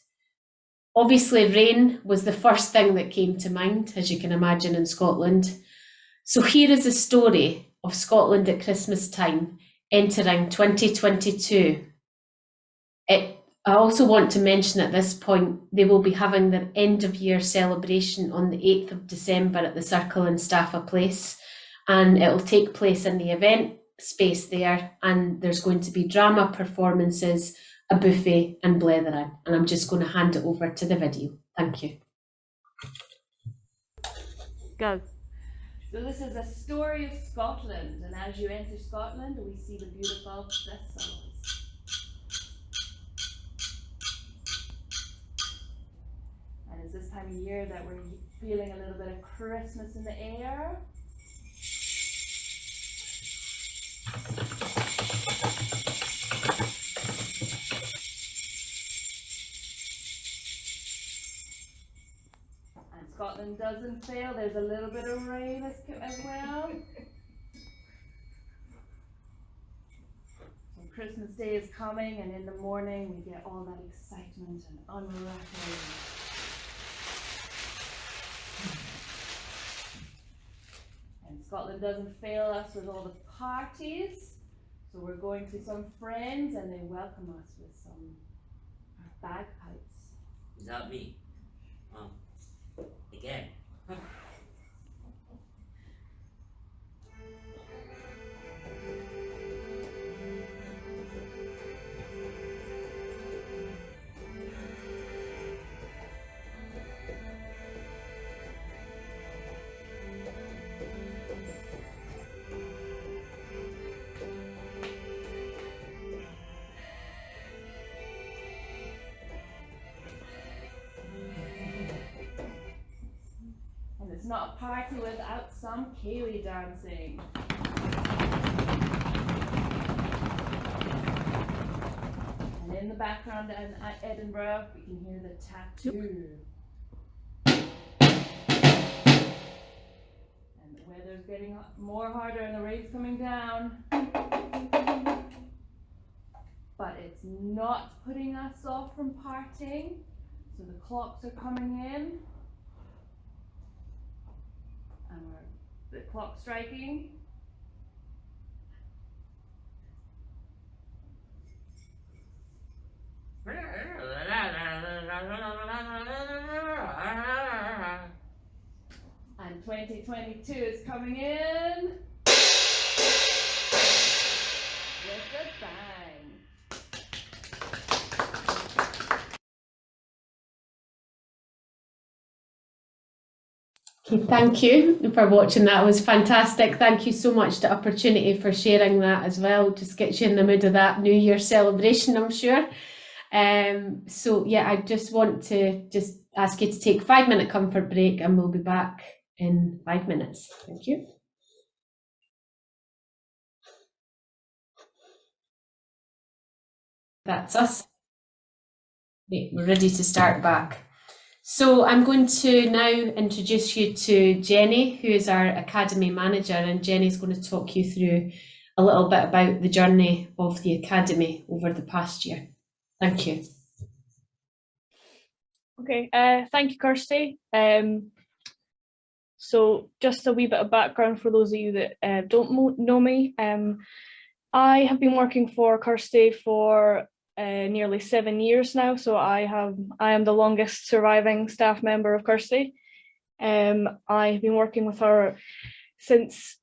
Obviously, rain was the first thing that came to mind, as you can imagine, in Scotland. So here is a story of Scotland at Christmas time entering 2022. I also want to mention at this point, they will be having their end of year celebration on the 8th of December at the Circle in Staffa Place, and it will take place in the event space there, and there's going to be drama performances, a buffet and blethering. And I'm just going to hand it over to the video. Thank you. Go. So this is a story of Scotland, and as you enter Scotland, we see the beautiful thistles. time of year that we're feeling a little bit of Christmas in the air. And Scotland doesn't fail. There's a little bit of rain as well. So Christmas Day is coming, and in the morning we get all that excitement and unwrapping. And Scotland doesn't fail us with all the parties. So we're going to some friends and they welcome us with some bagpipes. Is that me? Oh, again. It's not a party without some Ceilidh dancing. And in the background in Edinburgh, we can hear the tattoo. And the weather's getting more harder and the rain's coming down. But it's not putting us off from partying. So the clocks are coming in. And the clock striking. And 2022 is coming in with a bang. Okay, thank you for watching that. It was fantastic. Thank you so much to Uppertunity for sharing that as well. Just gets you in the mood of that New Year celebration, I'm sure. So yeah, I just want to just ask you to take a 5-minute comfort break and we'll be back in 5 minutes. Thank you. That's us. Okay, we're ready to start back. So I'm going to now introduce you to Jenny, who is our Academy Manager, and Jenny's going to talk you through a little bit about the journey of the Academy over the past year. Thank you. Okay, thank you, Kirsty. So just a wee bit of background for those of you that don't know me. I have been working for Kirsty for nearly 7 years now, so I am the longest surviving staff member of Kirsty. I've been working with her since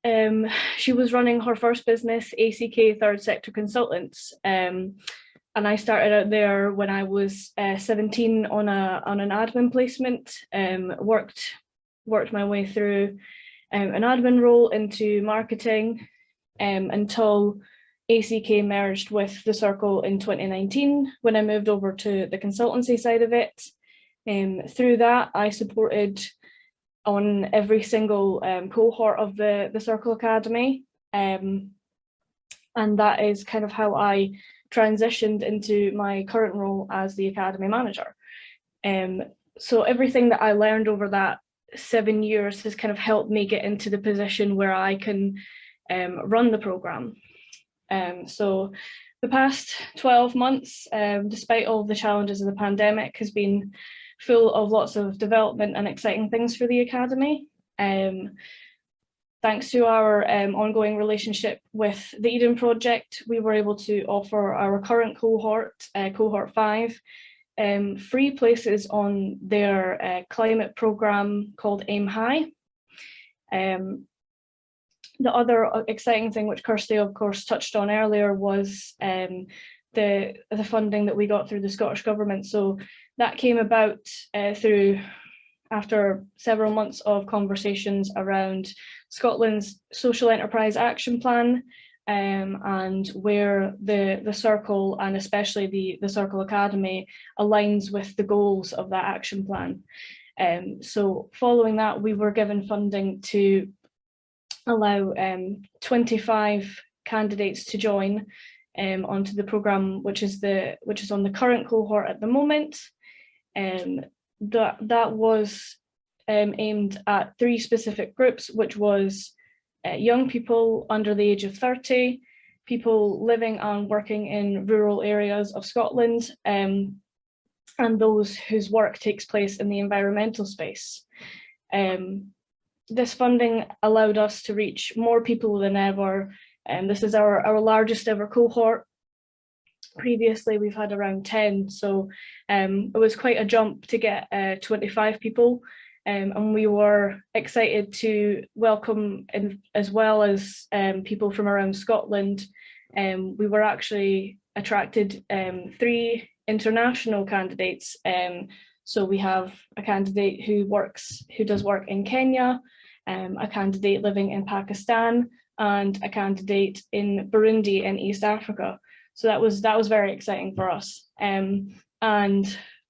she was running her first business, ACK Third Sector Consultants, and I started out there when I was 17 on an admin placement. Worked my way through an admin role into marketing until ACK merged with the Circle in 2019 when I moved over to the consultancy side of it. Through that, I supported on every single cohort of the Circle Academy, and that is kind of how I transitioned into my current role as the Academy Manager. So everything that I learned over that 7 years has kind of helped me get into the position where I can run the programme. So the past 12 months, despite all the challenges of the pandemic, has been full of lots of development and exciting things for the Academy. Thanks to our ongoing relationship with the Eden Project, we were able to offer our current cohort, cohort 5, free places on their climate programme called Aim High. The other exciting thing, which Kirsty of course touched on earlier, was the funding that we got through the Scottish Government. So that came about after several months of conversations around Scotland's Social Enterprise Action Plan, and where the Circle, and especially the Circle Academy, aligns with the goals of that action plan. So following that, we were given funding to allow 25 candidates to join onto the programme, which is on the current cohort at the moment. That was aimed at 3 specific groups, which was young people under the age of 30, people living and working in rural areas of Scotland, and those whose work takes place in the environmental space. This funding allowed us to reach more people than ever, and this is our largest ever cohort. Previously, we've had around 10, so it was quite a jump to get 25 people. And we were excited to welcome, as well as people from around Scotland. We were actually attracted 3 international candidates. So we have a candidate who does work in Kenya, a candidate living in Pakistan, and a candidate in Burundi in East Africa. So that was very exciting for us. And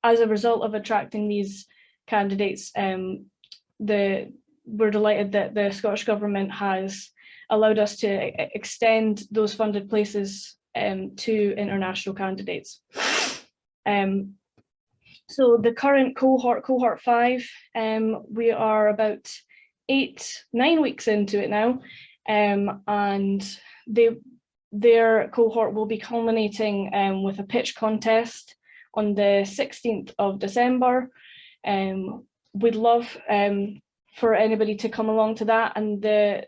as a result of attracting these candidates, we're delighted that the Scottish Government has allowed us to extend those funded places to international candidates. So the current cohort 5, we are about 9 weeks into it now, and their cohort will be culminating with a pitch contest on the 16th of December. We'd love for anybody to come along to that, and the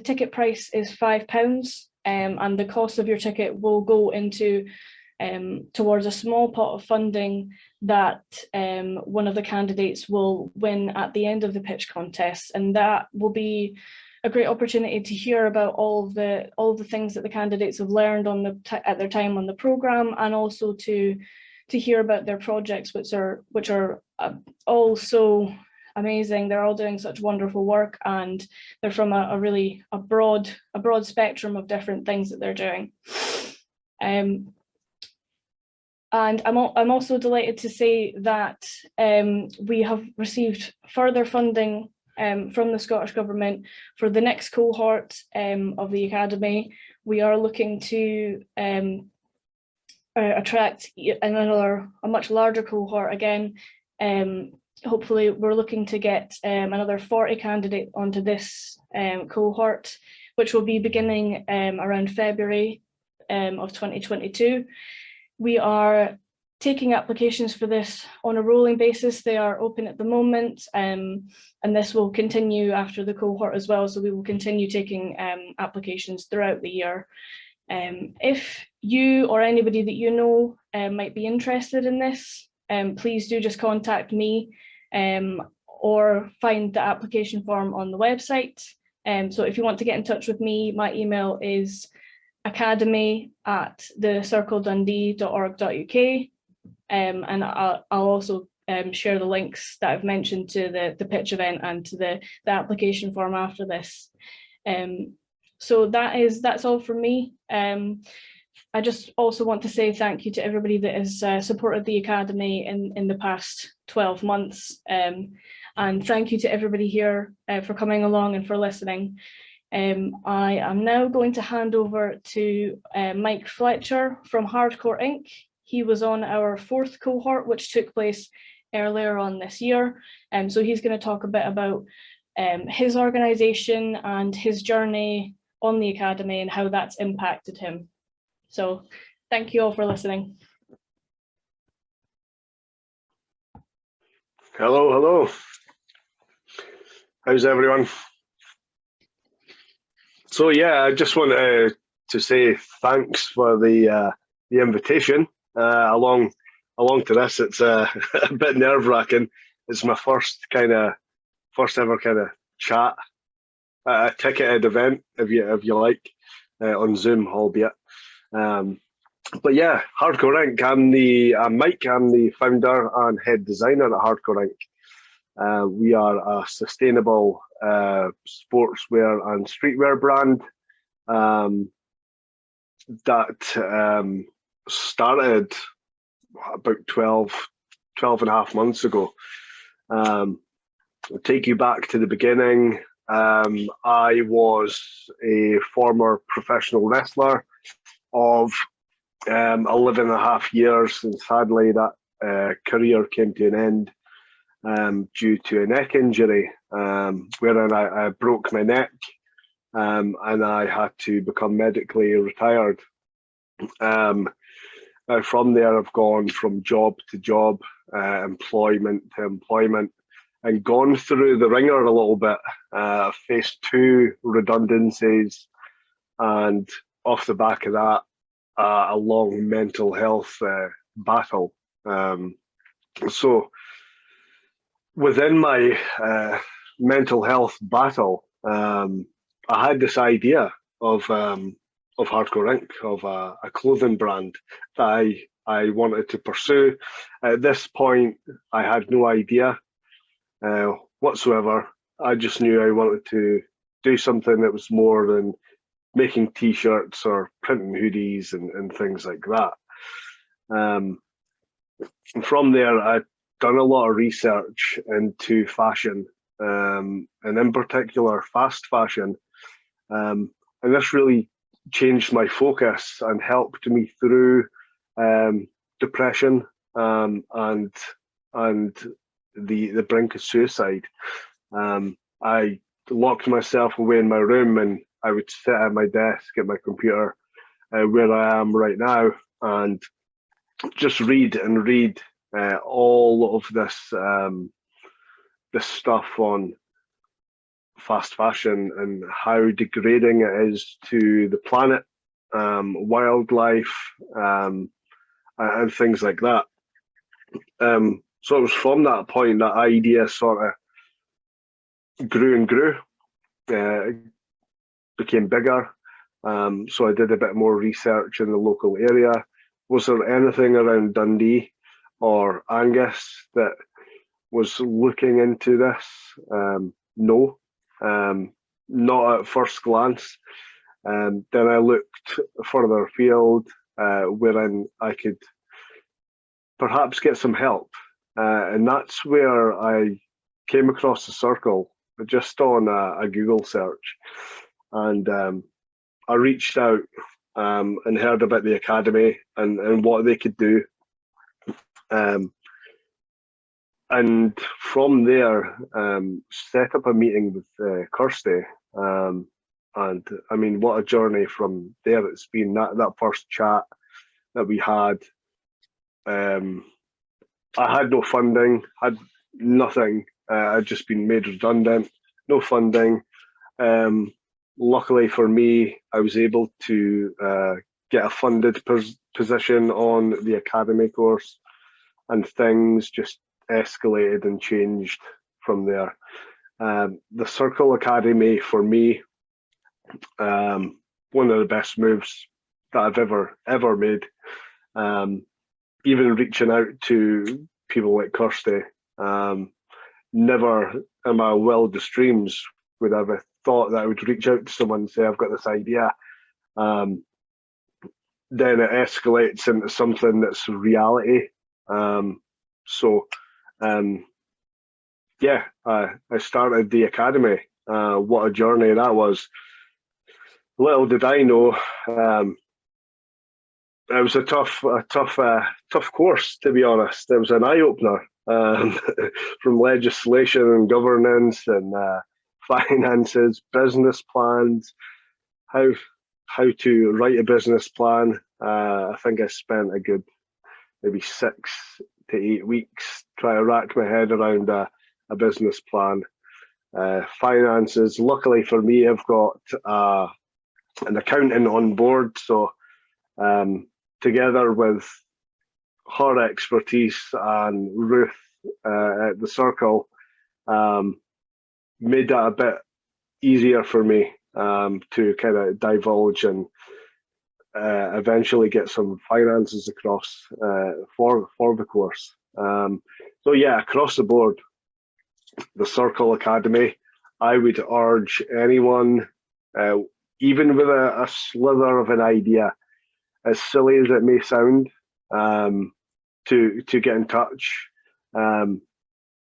ticket price is £5, and the cost of your ticket will go into towards a small pot of funding that one of the candidates will win at the end of the pitch contest, and that will be a great opportunity to hear about all of the things that the candidates have learned at their time on the programme, and also to hear about their projects, which are all so amazing. They're all doing such wonderful work, and they're from a really broad spectrum of different things that they're doing. And I'm also delighted to say that we have received further funding from the Scottish Government for the next cohort of the Academy. We are looking to attract a much larger cohort again. Hopefully we're looking to get another 40 candidates onto this cohort, which will be beginning around February of 2022. We are taking applications for this on a rolling basis. They are open at the moment, and this will continue after the cohort as well. So we will continue taking applications throughout the year. If you or anybody that you know might be interested in this, please do just contact me or find the application form on the website. So if you want to get in touch with me, my email is academy@thecircledundee.org.uk, and I'll also share the links that I've mentioned to the pitch event and to the application form after this. So that's all from me. I just also want to say thank you to everybody that has supported the Academy in the past 12 months. And thank you to everybody here for coming along and for listening. I am now going to hand over to Mike Fletcher from Hardcore Inc. He was on our 4th cohort, which took place earlier on this year. So he's going to talk a bit about his organisation and his journey on the Academy and how that's impacted him. So thank you all for listening. Hello. How's everyone? So yeah, I just want to say thanks for the invitation along to this. It's a bit nerve-wracking. It's my first ever kind of chat at a ticketed event, if you like, on Zoom, albeit. But yeah, Hardcore Inc. I'm Mike. I'm the founder and head designer at Hardcore Inc. We are a sustainable sportswear and streetwear brand that started about 12 and a half months ago. I'll take you back to the beginning. I was a former professional wrestler of 11 and a half years, and sadly that career came to an end due to a neck injury, wherein I broke my neck, and I had to become medically retired. Now from there, I've gone from job to job, employment to employment, and gone through the ringer a little bit. Faced 2 redundancies, and off the back of that, a long mental health battle. So within my mental health battle, I had this idea of Hardcore Inc., of a clothing brand that I wanted to pursue. At this point, I had no idea whatsoever. I just knew I wanted to do something that was more than making t-shirts or printing hoodies and things like that. And from there, I've done a lot of research into fashion, and in particular fast fashion. And this really changed my focus and helped me through depression and the brink of suicide. I locked myself away in my room, and I would sit at my desk at my computer where I am right now, and just read all of this stuff on fast fashion and how degrading it is to the planet, wildlife, and things like that. So it was from that point that idea sort of grew and grew, became bigger. So I did a bit more research in the local area. Was there anything around Dundee or Angus that was looking into this? No, not at first glance. Then I looked further afield, wherein I could perhaps get some help. And that's where I came across the Circle, just on a Google search. And I reached out and heard about the Academy and what they could do. And from there, set up a meeting with Kirsty. And I mean, what a journey from there it's been. That first chat that we had. I had no funding, had nothing. I'd just been made redundant, no funding. Luckily for me, I was able to get a funded position on the Academy course, and things just escalated and changed from there. The Circle Academy, for me, one of the best moves that I've ever made. Even reaching out to people like Kirsty, never in my wildest dreams would I have thought that I would reach out to someone and say, I've got this idea. Then it escalates into something that's reality. Yeah, I started the Academy. What a journey that was. Little did I know, it was a tough course, to be honest. It was an eye-opener, from legislation and governance and finances, business plans, how to write a business plan. I think I spent a good maybe 6 to 8 weeks trying to rack my head around a business plan. Finances, luckily for me, I've got an accountant on board, so together with her expertise and Ruth at the Circle, made that a bit easier for me to kind of divulge and eventually get some finances across for the course. So yeah, across the board, the Circle Academy, I would urge anyone, even with a slither of an idea, as silly as it may sound, to get in touch.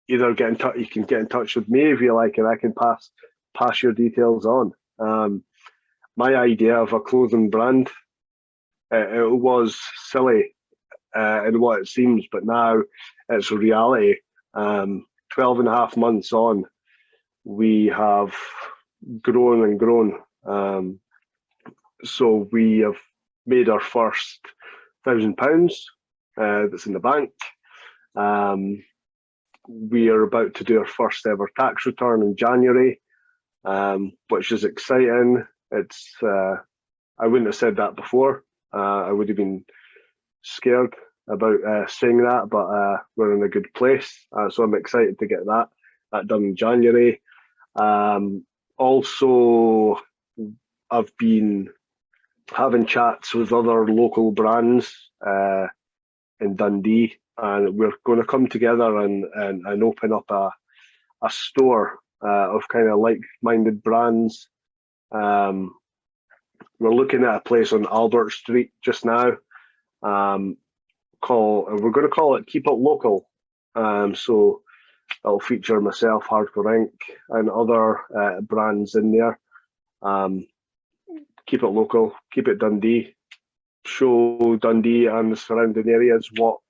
either get in touch. You can get in touch with me if you like, and I can pass your details on. My idea of a clothing brand, it was silly in what it seems, but now it's a reality. 12 and a half months on, we have grown and grown. So we have made our first £1,000 that's in the bank. We are about to do our first ever tax return in January, which is exciting. It's I wouldn't have said that before. I would have been scared about saying that, but we're in a good place. So I'm excited to get that done in January. Also, I've been having chats with other local brands in Dundee, and we're going to come together and open up a store of kind of like-minded brands. We're looking at a place on Albert Street just now. We're going to call it Keep It Local. So it'll feature myself, Hardcore Inc., and other brands in there. Keep it local, keep it Dundee. Show Dundee and the surrounding areas what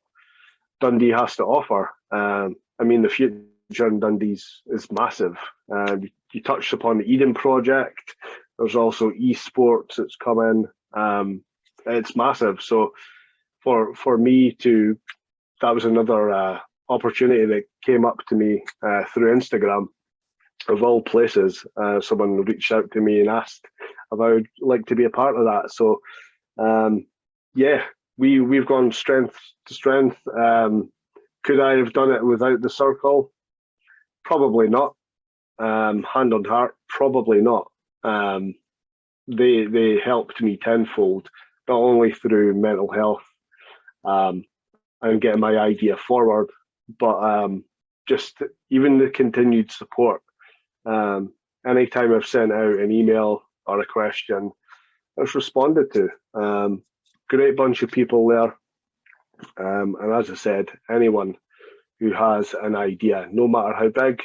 Dundee has to offer. I mean, the future in Dundee is massive. You touched upon the Eden project. There's also esports that's coming. It's massive. So for me that was another opportunity that came up to me through Instagram. Of all places, someone reached out to me and asked if I would like to be a part of that. So yeah, we've gone strength to strength. Could I have done it without the circle? Probably not. Hand on heart, probably not. They helped me tenfold, not only through mental health and getting my idea forward, but just even the continued support. Anytime I've sent out an email or a question, it's responded to. Great bunch of people there. And as I said, anyone who has an idea, no matter how big,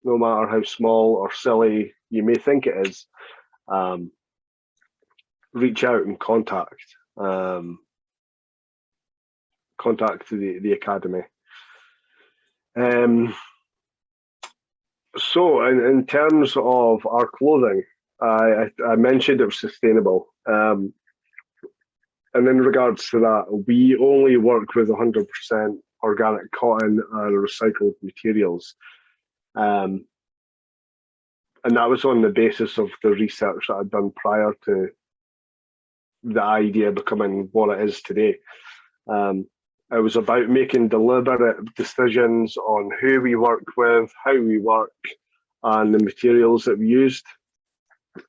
no matter how small or silly you may think it is, reach out and contact the Academy. So in terms of our clothing, I mentioned it was sustainable. And in regards to that, we only work with 100% organic cotton and recycled materials. And that was on the basis of the research that I'd done prior to the idea becoming what it is today. It was about making deliberate decisions on who we work with, how we work, and the materials that we used.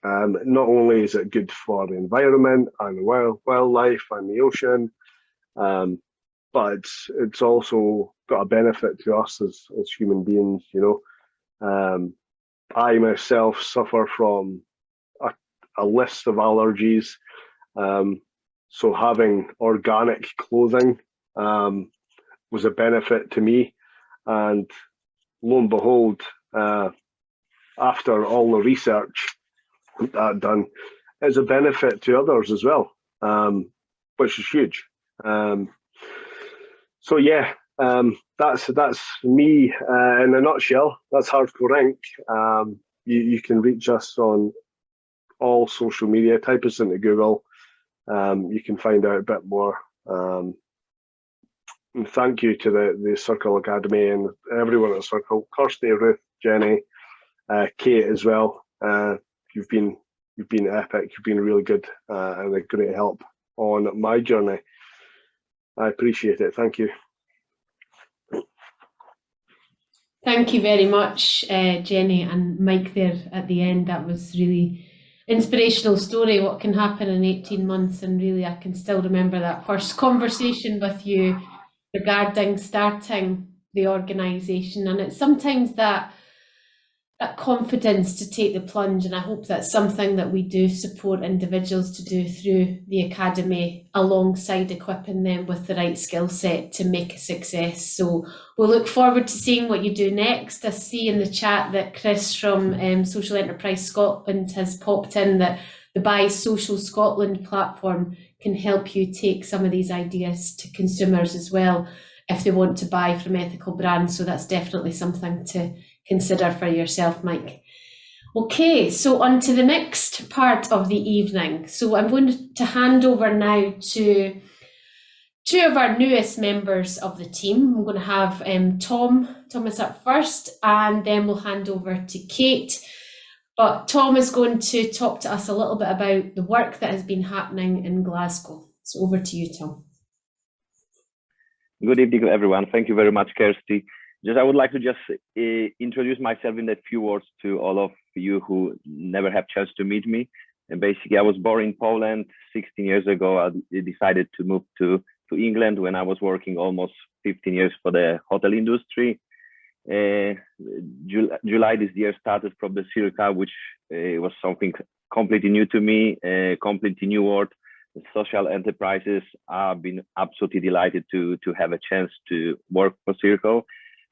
Not only is it good for the environment and the wildlife and the ocean, but it's also got a benefit to us as human beings. You know, I myself suffer from a list of allergies, so having organic clothing was a benefit to me, and lo and behold, after all the research that I'd done, it's a benefit to others as well, which is huge. So yeah, that's me in a nutshell. That's Hardcore Inc. You can reach us on all social media. Type us into Google. You can find out a bit more. And thank you to the Circle Academy and everyone at Circle, Kirsty, Ruth, Jenny, Kate as well. You've been epic. You've been really good and a great help on my journey. I appreciate it. Thank you. Thank you very much, Jenny and Mike there at the end. That was really inspirational story, what can happen in 18 months. And really, I can still remember that first conversation with you regarding starting the organisation. And it's sometimes that that confidence to take the plunge, and I hope that's something that we do support individuals to do through the Academy, alongside equipping them with the right skill set to make a success. So we'll look forward to seeing what you do next. I see in the chat that Chris from Social Enterprise Scotland has popped in that the Buy Social Scotland platform can help you take some of these ideas to consumers as well, if they want to buy from ethical brands. So that's definitely something to consider for yourself, Mike. Okay, so on to the next part of the evening. So I'm going to hand over now to two of our newest members of the team. I'm going to have Thomas up first, and then we'll hand over to Kate. But Tom is going to talk to us a little bit about the work that has been happening in Glasgow. So over to you, Tom. Good evening, everyone. Thank you very much, Kirsty. I would like to just introduce myself in a few words to all of you who never have chance to meet me. And basically, I was born in Poland 16 years ago. I decided to move to England when I was working almost 15 years for the hotel industry. July this year started from the Circle, which was something completely new to me, completely new world. Social enterprises. I've been absolutely delighted to have a chance to work for Circle.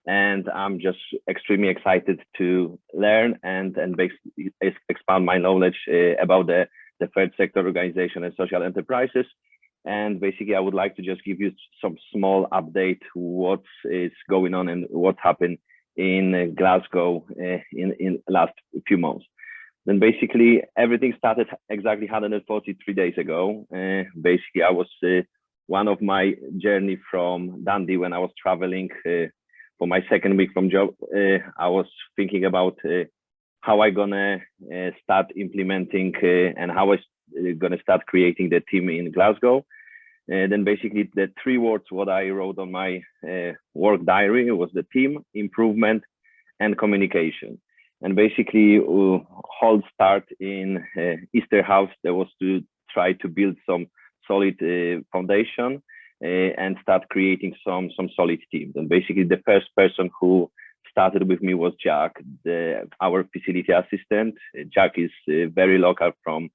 And I'm just extremely excited to learn and expand my knowledge about the third sector organization and social enterprises. And basically, I would like to just give you some small update what is going on and what happened in Glasgow in last few months. Then basically, everything started exactly 143 days ago. Basically, I was one of my journey from Dundee when I was traveling for my second week from job. I was thinking about how I gonna start implementing and how I gonna start creating the team in Glasgow. Then basically the three words what I wrote on my work diary was the team, improvement, and communication. And basically whole start in Easter House, there was to try to build some solid foundation and start creating some solid teams. And basically the first person who started with me was Jack, our facility assistant. Jack is very local from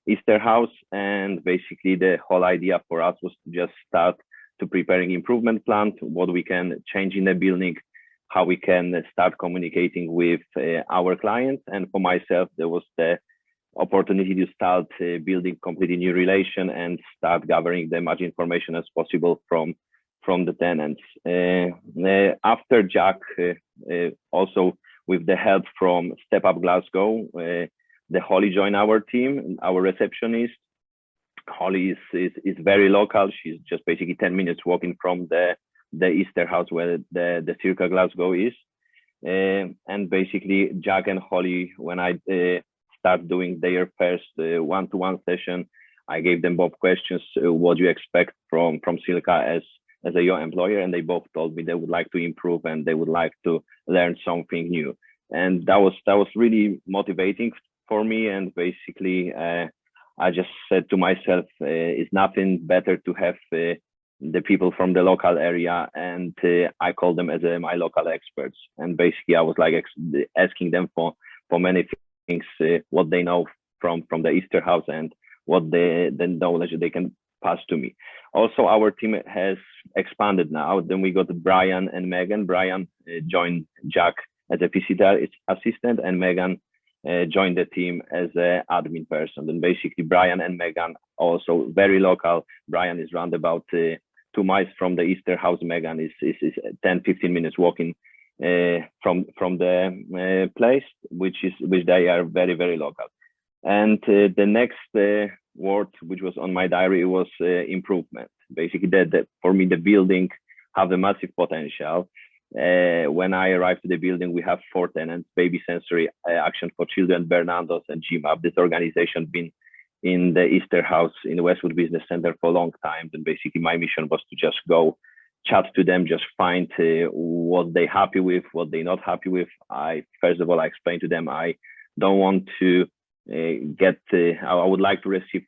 Easter House, and basically the whole idea for us was to just start to preparing improvement plan, what we can change in the building, how we can start communicating with our clients. And for myself, there was the opportunity to start building completely new relation and start gathering as much information as possible from the tenants. After Jack, also with the help from Step Up Glasgow, the Holly joined our team, our receptionist. Holly is very local. She's just basically 10 minutes walking from the Easter House where the Circle Glasgow is. And basically Jack and Holly, when I start doing their first one-to-one session, I gave them both questions, what do you expect from Circle as a young employer? And they both told me they would like to improve and they would like to learn something new. And that was really motivating for me. And basically, I just said to myself, it's nothing better to have the people from the local area, and I call them as my local experts. And basically, I was like asking them for many things, what they know from the Easter House and what the knowledge they can pass to me. Also, our team has expanded now. Then we got Brian and Megan. Brian joined Jack as a facility assistant, and Megan joined the team as an admin person. Then basically Brian and Megan also very local. Brian is round about 2 miles from the Easter House. Megan is 10-15 minutes walking from the place, which they are very, very local. And the next word which was on my diary was improvement. Basically, for me, the building have a massive potential. When I arrived to the building, we have 4 tenants: Baby Sensory, Action for Children, Bernardo's, and GMAP. This organization been in the Easter House in the Westwood Business Center for a long time. And basically my mission was to just go chat to them, just find what they happy with, what they not happy with. First of all, I explained to them, I don't want to I would like to receive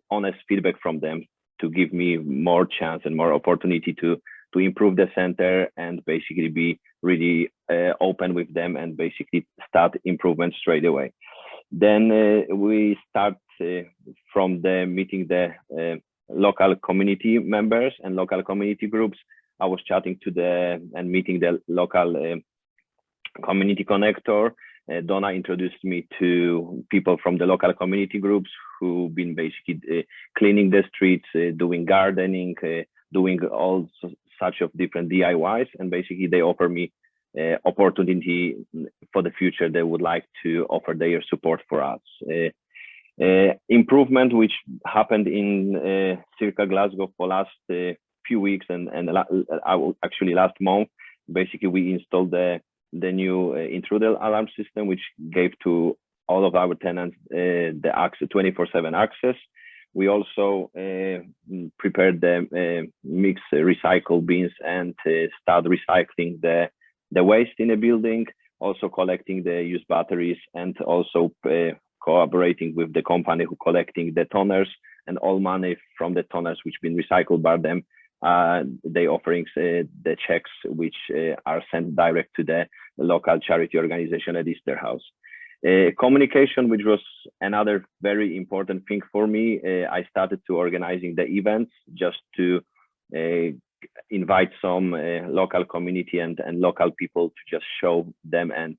honest feedback from them to give me more chance and more opportunity to improve the center and basically be really open with them and basically start improvements straight away. Then we start from the meeting the local community members and local community groups. I was chatting to and meeting the local community connector. Donna introduced me to people from the local community groups who've been basically cleaning the streets, doing gardening, doing all such of different DIYs, and basically they offer me opportunity for the future. They would like to offer their support for us. Improvement which happened in Circle Glasgow for last few weeks and actually last month. Basically, we installed the new intruder alarm system, which gave to all of our tenants the access 24/7 access. We also prepared the mix recycle bins and start recycling the waste in the building, also collecting the used batteries, and also cooperating with the company who collecting the toners, and all money from the toners which been recycled by them, they offering the checks which are sent direct to the local charity organization at Easterhouse. Communication, which was another very important thing for me. I started to organizing the events just to invite some local community and local people to just show them and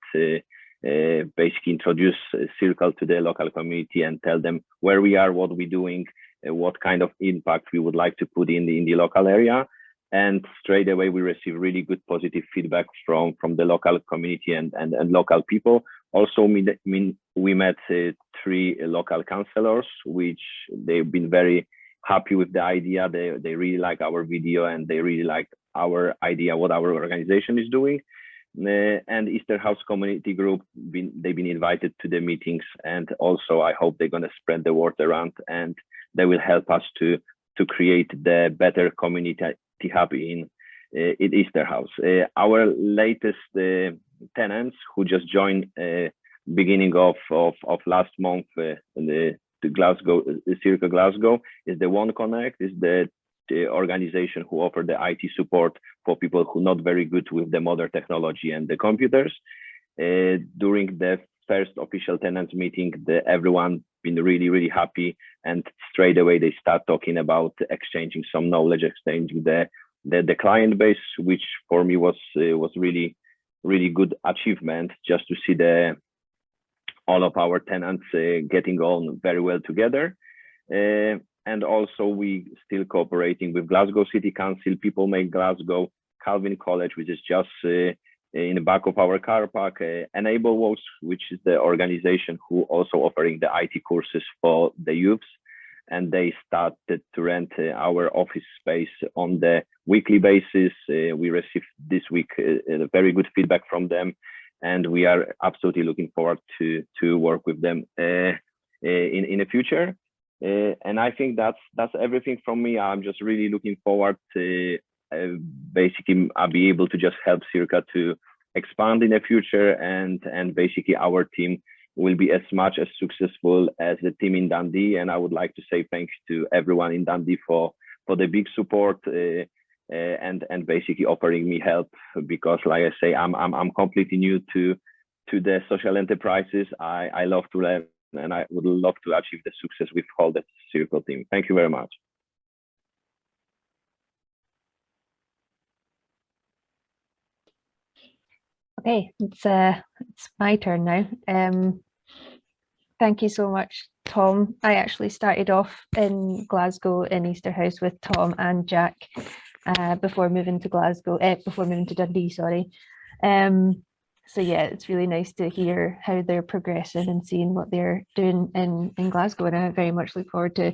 basically introduce Circle to the local community and tell them where we are, what we're doing, what kind of impact we would like to put in the local area. And straight away we receive really good positive feedback from the local community and local people. Also, we met 3 local councillors, which they've been very happy with the idea. They really like our video and they really like our idea, what our organization is doing. And Easterhouse community group, they've been invited to the meetings, and also I hope they're going to spread the word around and they will help us to create the better community hub in Easterhouse. Our latest tenants who just joined beginning of last month, the Glasgow Circle Glasgow, is the One Connect, is the organization who offer the IT support for people who not very good with the modern technology and the computers. During the first official tenants meeting, everyone been really happy, and straight away they start talking about exchanging some knowledge, exchanging the client base, which for me was really good achievement, just to see all of our tenants getting on very well together. And also we still cooperating with Glasgow City Council, People Make Glasgow, Calvin College, which is just in the back of our car park, Enable Walls, which is the organization who also offering the IT courses for the youths. And they started to rent our office space on the weekly basis. We received this week very good feedback from them, and we are absolutely looking forward to work with them in the future. And I think that's everything from me. I'm just really looking forward to basically I'll be able to just help Circle to expand in the future, and basically our team will be as much as successful as the team in Dundee. And I would like to say thanks to everyone in Dundee for the big support and basically offering me help, because like I say, I'm completely new to the social enterprises. I love to learn, and I would love to achieve the success with all the Circle team. Thank you very much. Okay, it's my turn now. Thank you so much, Tom. I actually started off in Glasgow in Easterhouse with Tom and Jack before moving to Dundee, sorry. So yeah, it's really nice to hear how they're progressing and seeing what they're doing in Glasgow, and I very much look forward to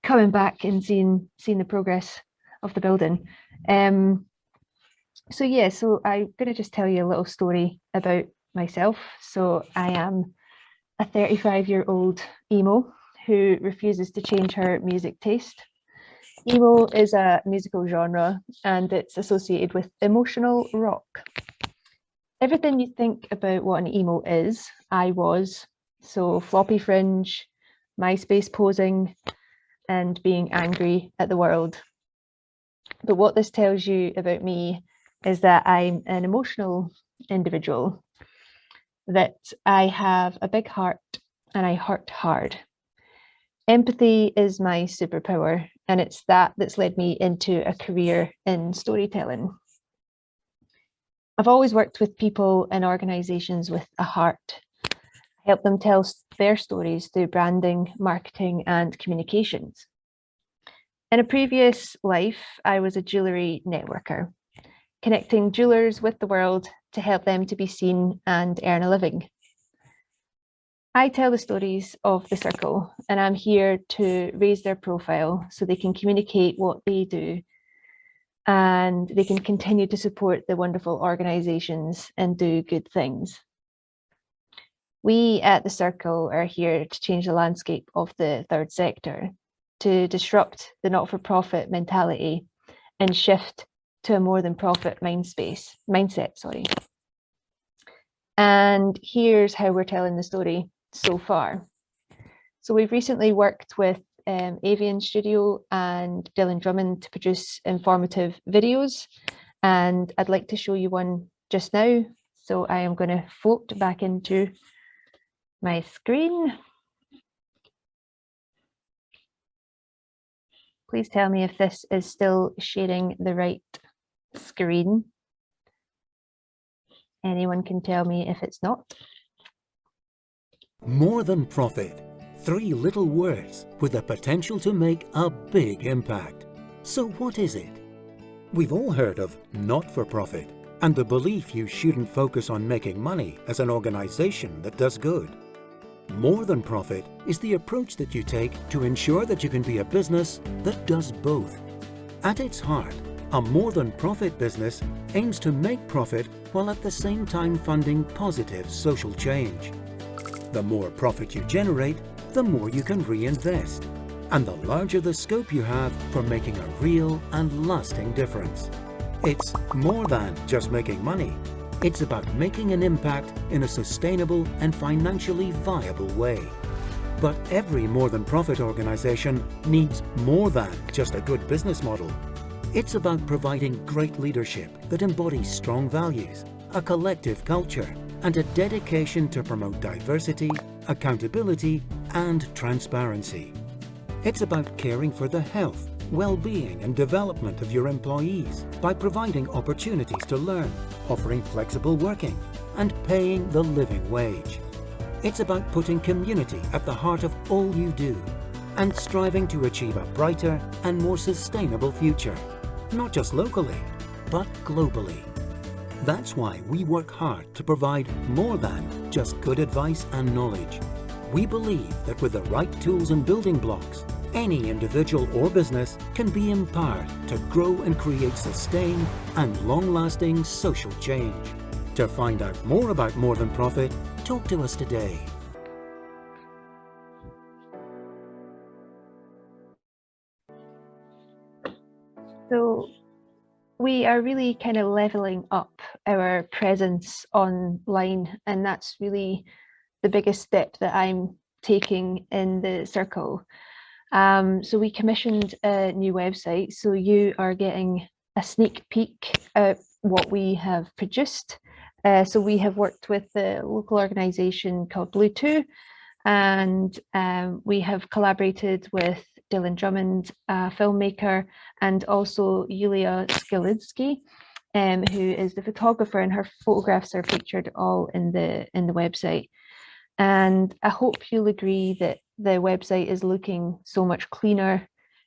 coming back and seeing the progress of the building. So yeah, so I'm going to just tell you a little story about myself. So I am a 35-year-old emo who refuses to change her music taste. Emo is a musical genre, and it's associated with emotional rock. Everything you think about what an emo is, I was. So floppy fringe, MySpace posing, and being angry at the world. But what this tells you about me is that I'm an emotional individual, that I have a big heart and I hurt hard. Empathy is my superpower, and it's that that's led me into a career in storytelling. I've always worked with people and organizations with a heart, help them tell their stories through branding, marketing, and communications. In a previous life, I was a jewellery networker, connecting jewellers with the world to help them to be seen and earn a living. I tell the stories of the Circle, and I'm here to raise their profile so they can communicate what they do and they can continue to support the wonderful organisations and do good things. We at the Circle are here to change the landscape of the third sector, to disrupt the not-for-profit mentality and shift to a more than profit mindset. And here's how we're telling the story so far. So we've recently worked with Avian Studio and Dylan Drummond to produce informative videos, and I'd like to show you one just now. So I am going to float back into my screen. Please tell me if this is still sharing the right screen. Anyone can tell me if it's not. More than profit. 3 little words with the potential to make a big impact. So what is it? We've all heard of not-for-profit and the belief you shouldn't focus on making money as an organization that does good. More than profit is the approach that you take to ensure that you can be a business that does both. At its heart, a more than profit business aims to make profit while at the same time funding positive social change. The more profit you generate, the more you can reinvest, and the larger the scope you have for making a real and lasting difference. It's more than just making money. It's about making an impact in a sustainable and financially viable way. But every more than profit organization needs more than just a good business model. It's about providing great leadership that embodies strong values, a collective culture, and a dedication to promote diversity, accountability, and transparency. It's about caring for the health, well-being, and development of your employees by providing opportunities to learn, offering flexible working, and paying the living wage. It's about putting community at the heart of all you do and striving to achieve a brighter and more sustainable future, not just locally, but globally. That's why we work hard to provide more than just good advice and knowledge. We believe that with the right tools and building blocks, any individual or business can be empowered to grow and create sustained and long-lasting social change. To find out more about More Than Profit, talk to us today. So we are really kind of leveling up our presence online, and that's really the biggest step that I'm taking in the Circle. So we commissioned a new website, so you are getting a sneak peek at what we have produced. So we have worked with the local organisation called Blue2, and we have collaborated with Dylan Drummond, a filmmaker, and also Yulia Skilitsky, who is the photographer, and her photographs are featured all in the website. And I hope you'll agree that the website is looking so much cleaner.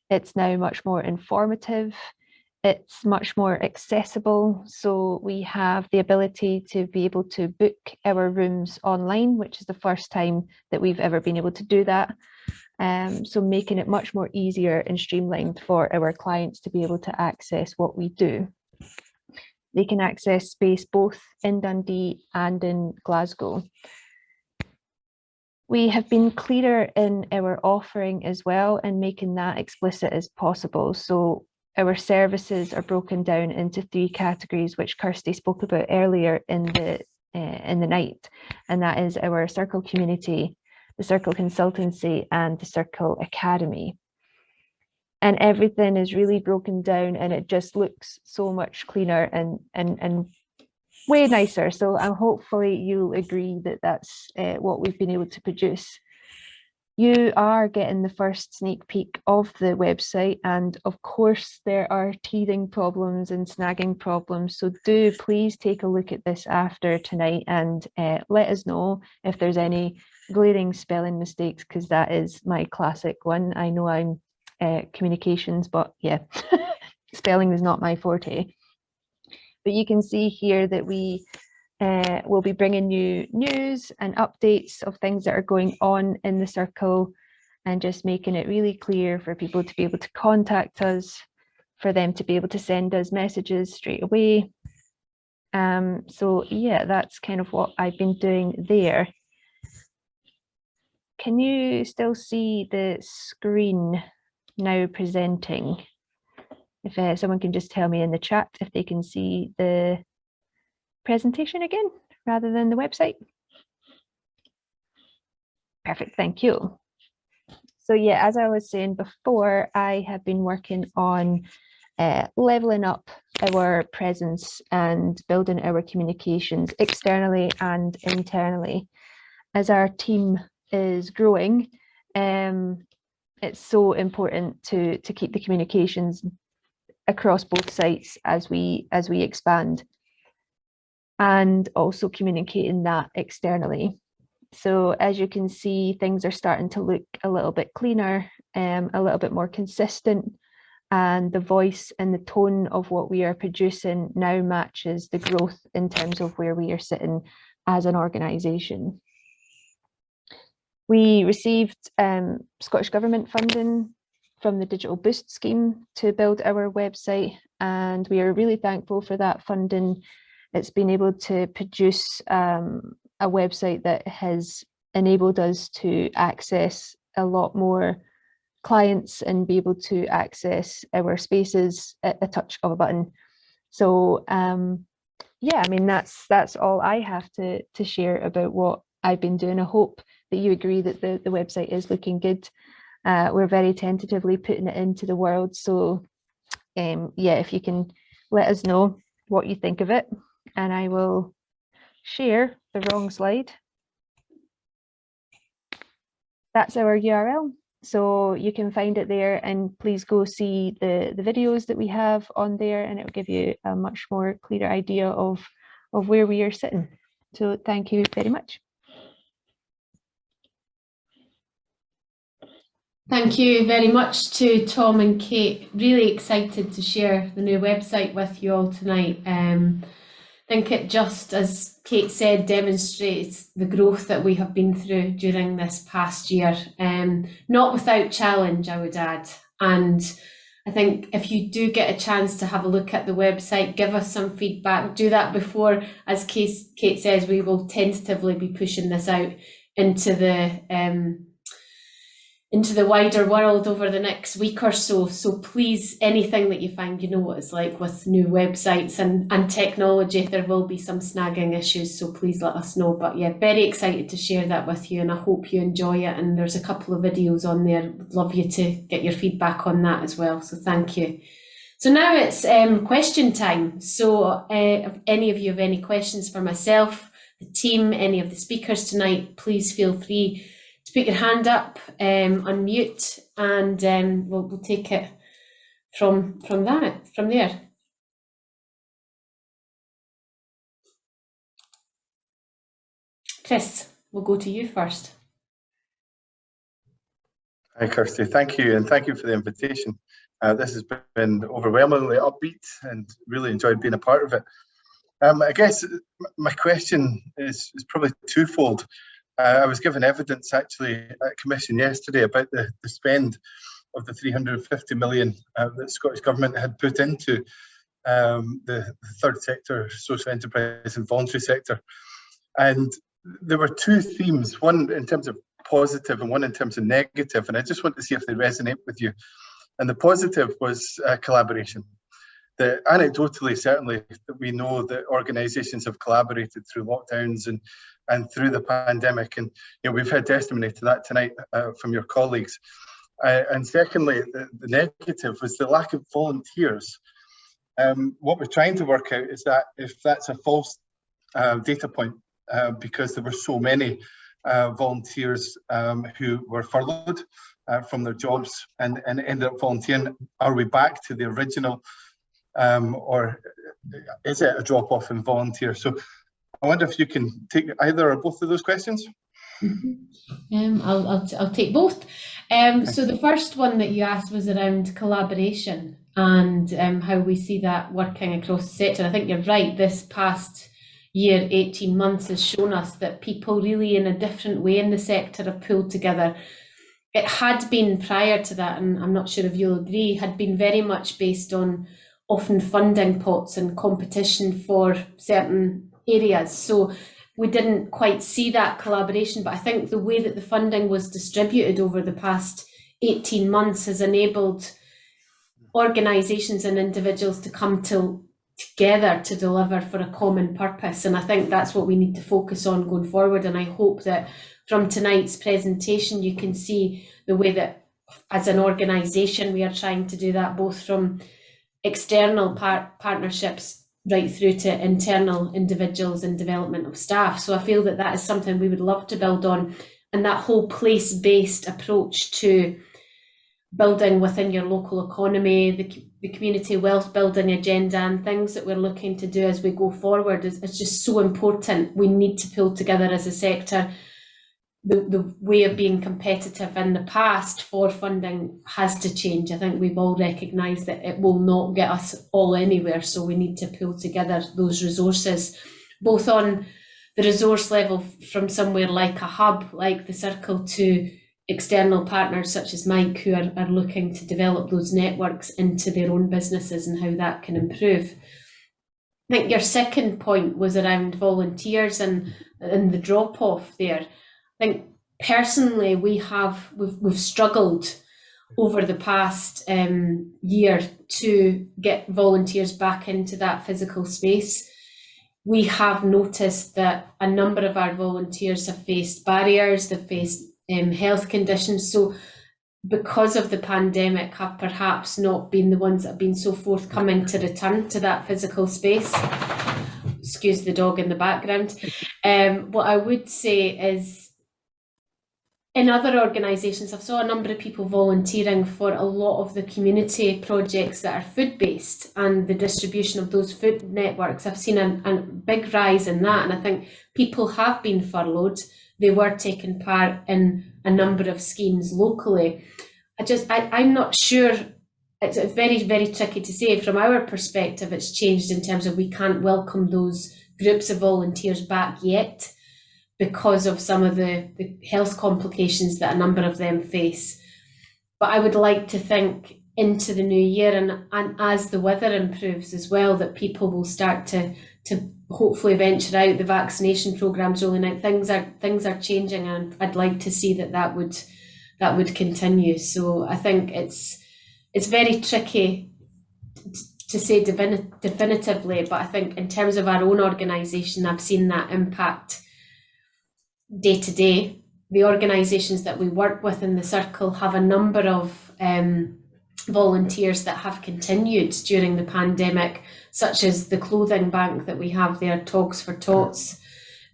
It's now much more informative. It's much more accessible. So we have the ability to be able to book our rooms online, which is the first time that we've ever been able to do that. So making it much more easier and streamlined for our clients to be able to access what we do. They can access space both in Dundee and in Glasgow. We have been clearer in our offering as well and making that explicit as possible. So our services are broken down into 3 categories, which Kirsty spoke about earlier in the night, and that is our Circle community, the Circle consultancy, and the Circle Academy. and everything is really broken down, and it just looks so much cleaner and way nicer. So hopefully you'll agree that that's what we've been able to produce. You are getting the first sneak peek of the website, and of course there are teething problems and snagging problems, so do please take a look at this after tonight and let us know if there's any glaring spelling mistakes, because that is my classic one. I know I'm communications, but yeah, spelling is not my forte. But you can see here that we will be bringing you news and updates of things that are going on in the Circle, and just making it really clear for people to be able to contact us, for them to be able to send us messages straight away. So yeah, that's kind of what I've been doing there. Can you still see the screen now presenting? If someone can just tell me in the chat if they can see the presentation again rather than the website. Perfect, thank you. So yeah, as I was saying before, I have been working on leveling up our presence and building our communications externally and internally. As our team is growing, it's so important to keep the communications across both sites as we expand, and also communicating that externally. So as you can see, things are starting to look a little bit cleaner, a little bit more consistent, and the voice and the tone of what we are producing now matches the growth in terms of where we are sitting as an organisation. We received Scottish Government funding from the Digital Boost scheme to build our website, and we are really thankful for that funding. It's been able to produce a website that has enabled us to access a lot more clients and be able to access our spaces at a touch of a button. So yeah, I mean, that's all I have to share about what I've been doing. I hope that you agree that the website is looking good. We're very tentatively putting it into the world. So yeah, if you can let us know what you think of it, and I will share the wrong slide. That's our URL. So you can find it there, and please go see the videos that we have on there, and it will give you a much more clearer idea of where we are sitting. So thank you very much. Thank you very much to Tom and Kate. Really excited to share the new website with you all tonight. I think it just, as Kate said, demonstrates the growth that we have been through during this past year. Not without challenge, I would add. And I think if you do get a chance to have a look at the website, give us some feedback. Do that before, as Kate says, we will tentatively be pushing this out into the wider world over the next week or so. So please, anything that you find, you know what it's like with new websites and technology, there will be some snagging issues, so please let us know. But yeah, very excited to share that with you, and I hope you enjoy it. And there's a couple of videos on there. Would love you to get your feedback on that as well, so thank you. So now it's question time. So if any of you have any questions for myself, the team, any of the speakers tonight, please feel free to put your hand up, unmute, and we'll take it from there. Chris, we'll go to you first. Hi Kirsty, thank you, and thank you for the invitation. This has been overwhelmingly upbeat and really enjoyed being a part of it. I guess my question is probably twofold. I was given evidence actually at Commission yesterday about the spend of the 350 million that the Scottish Government had put into the third sector, social enterprise and voluntary sector. And there were two themes, one in terms of positive and one in terms of negative, and I just want to see if they resonate with you. And the positive was collaboration. Anecdotally, certainly, that we know that organisations have collaborated through lockdowns and through the pandemic, and we've had testimony to that tonight from your colleagues. And secondly, the negative was the lack of volunteers. What we're trying to work out is that if that's a false data point, because there were so many volunteers who were furloughed from their jobs and ended up volunteering, are we back to the original, or is it a drop-off in volunteers? So I wonder if you can take either or both of those questions. I'll take both. So the first one that you asked was around collaboration and how we see that working across the sector. I think you're right. This past year, 18 months, has shown us that people really in a different way in the sector have pulled together. It had been prior to that, and I'm not sure if you'll agree, had been very much based on often funding pots and competition for certain areas. So we didn't quite see that collaboration, but I think the way that the funding was distributed over the past 18 months has enabled organisations and individuals to come together to deliver for a common purpose. And I think that's what we need to focus on going forward. And I hope that from tonight's presentation, you can see the way that as an organisation, we are trying to do that, both from external partnerships right through to internal individuals and development of staff. So I feel that that is something we would love to build on, and that whole place-based approach to building within your local economy, the community wealth building agenda and things that we're looking to do as we go forward is just so important. We need to pull together as a sector. The way of being competitive in the past for funding has to change. I think we've all recognised that it will not get us all anywhere, so we need to pull together those resources, both on the resource level from somewhere like a hub, like the Circle, to external partners such as Mike, who are looking to develop those networks into their own businesses and how that can improve. I think your second point was around volunteers and the drop-off there. I think personally we've struggled over the past year to get volunteers back into that physical space. We have noticed that a number of our volunteers have faced barriers, they've faced health conditions. So because of the pandemic, have perhaps not been the ones that have been so forthcoming to return to that physical space. Excuse the dog in the background. What I would say is, in other organisations, I've saw a number of people volunteering for a lot of the community projects that are food-based and the distribution of those food networks. I've seen a big rise in that, and I think people have been furloughed. They were taking part in a number of schemes locally. I'm not sure, it's very, very tricky to say. From our perspective, it's changed in terms of we can't welcome those groups of volunteers back yet, because of some of the health complications that a number of them face. But I would like to think into the new year, and as the weather improves as well, that people will start to hopefully venture out, the vaccination program's rolling out, things are changing, and I'd like to see that would continue. So I think it's very tricky to say definitively, but I think in terms of our own organisation, I've seen that impact day to day. The organisations that we work with in the Circle have a number of volunteers that have continued during the pandemic, such as the clothing bank that we have there, Togs for Tots,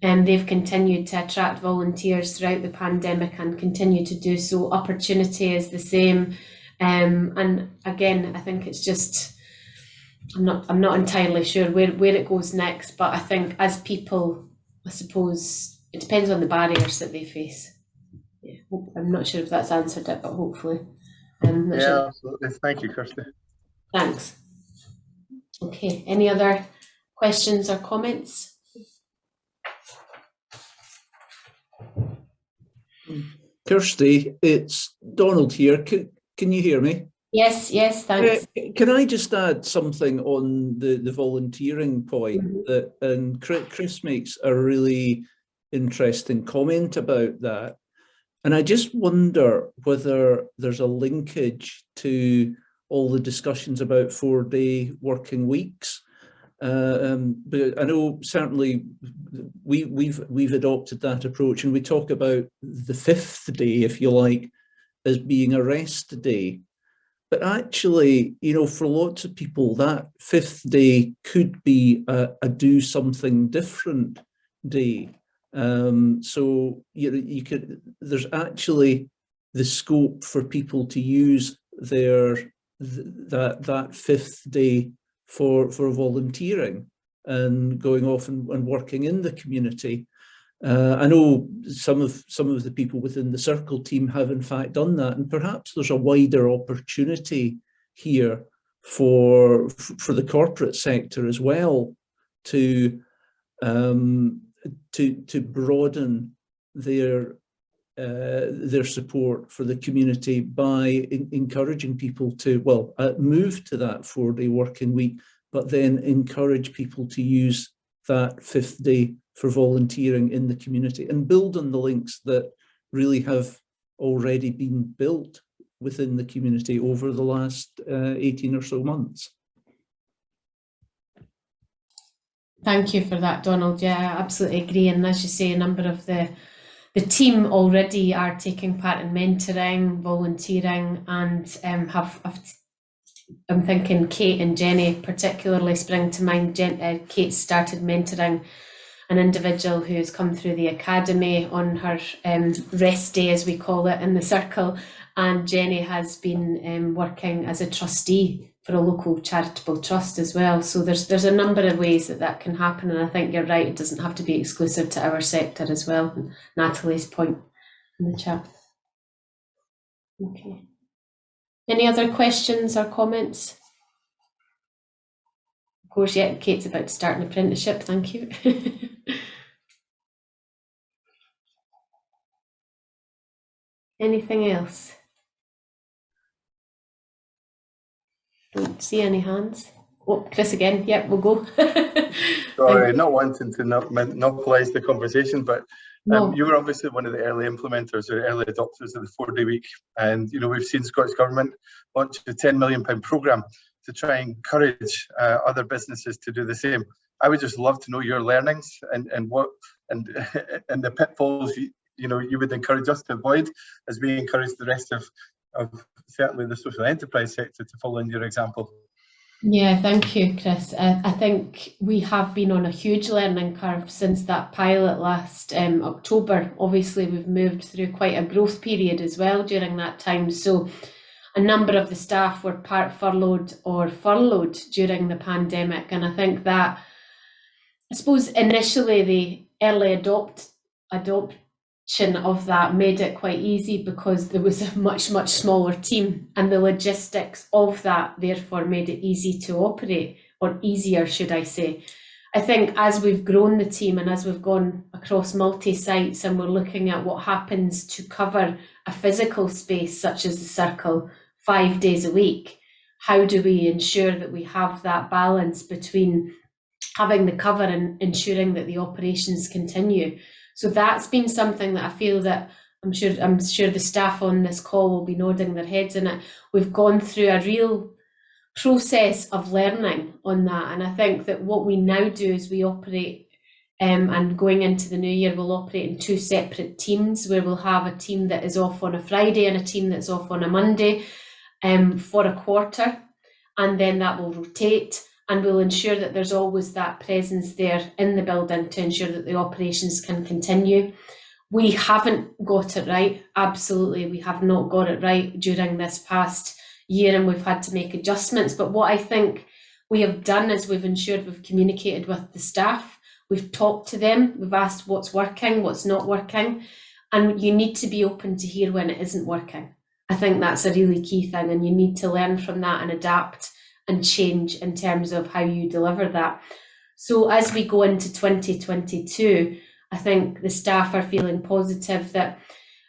and they've continued to attract volunteers throughout the pandemic and continue to do so. Uppertunity is the same, and again, I think it's just, I'm not entirely sure where it goes next, but I think as people, I suppose, it depends on the barriers that they face. Yeah, I'm not sure if that's answered it, but hopefully. Yeah, absolutely. Thank you, Kirsty. Thanks. Okay, any other questions or comments? Kirsty, it's Donald here. Can you hear me? Yes, thanks. Can I just add something on the volunteering point? That, and Chris makes a really interesting comment about that, and I just wonder whether there's a linkage to all the discussions about 4-day working weeks. But I know certainly we've adopted that approach, and we talk about the 5th day, if you like, as being a rest day. But actually, you know, for lots of people, that fifth day could be a do something different day. So you could, there's actually the scope for people to use that fifth day for volunteering and going off and working in the community. I know some of the people within the Circle team have in fact done that, and perhaps there's a wider opportunity here for the corporate sector as well to broaden their support for the community by encouraging people to move to that 4-day working week, but then encourage people to use that fifth day for volunteering in the community and build on the links that really have already been built within the community over the last 18 or so months. Thank you for that, Donald. Yeah, I absolutely agree. And as you say, a number of the team already are taking part in mentoring, volunteering, and I'm thinking Kate and Jenny particularly spring to mind. Kate started mentoring an individual who has come through the academy on her rest day, as we call it, in the Circle, and Jenny has been working as a trustee for a local charitable trust as well. So there's a number of ways that can happen, and I think you're right, it doesn't have to be exclusive to our sector as well. Natalie's point in the chat. Okay. Any other questions or comments? Of course, yeah, Kate's about to start an apprenticeship, thank you. Anything else? Don't see any hands. Oh, Chris again. Yep, we'll go. Sorry, not wanting to monopolise the conversation, but No. you were obviously one of the early implementers or early adopters of the 4-day week, and we've seen Scottish Government launch a £10 million programme to try and encourage other businesses to do the same. I would just love to know your learnings and the pitfalls you would encourage us to avoid as we encourage the rest of certainly the social enterprise sector to follow in your example. Yeah, thank you, Chris. I think we have been on a huge learning curve since that pilot last October. Obviously, we've moved through quite a growth period as well during that time. So a number of the staff were part furloughed or furloughed during the pandemic. And I think that, I suppose initially the early adoption of that made it quite easy because there was a much smaller team, and the logistics of that therefore made it easy to operate, or easier, should I say. I think as we've grown the team and as we've gone across multi-sites and we're looking at what happens to cover a physical space such as the Circle 5 days a week, how do we ensure that we have that balance between having the cover and ensuring that the operations continue? So that's been something that I feel that I'm sure the staff on this call will be nodding their heads in it. We've gone through a real process of learning on that, and I think that what we now do is we operate, and going into the new year, we'll operate in 2 separate teams, where we'll have a team that is off on a Friday and a team that's off on a Monday for a quarter, and then that will rotate. And we'll ensure that there's always that presence there in the building to ensure that the operations can continue. We haven't got it right. Absolutely, we have not got it right during this past year, and we've had to make adjustments. But what I think we have done is we've ensured we've communicated with the staff. We've talked to them. We've asked what's working, what's not working. And you need to be open to hear when it isn't working. I think that's a really key thing, and you need to learn from that and adapt and change in terms of how you deliver that. So as we go into 2022, I think the staff are feeling positive that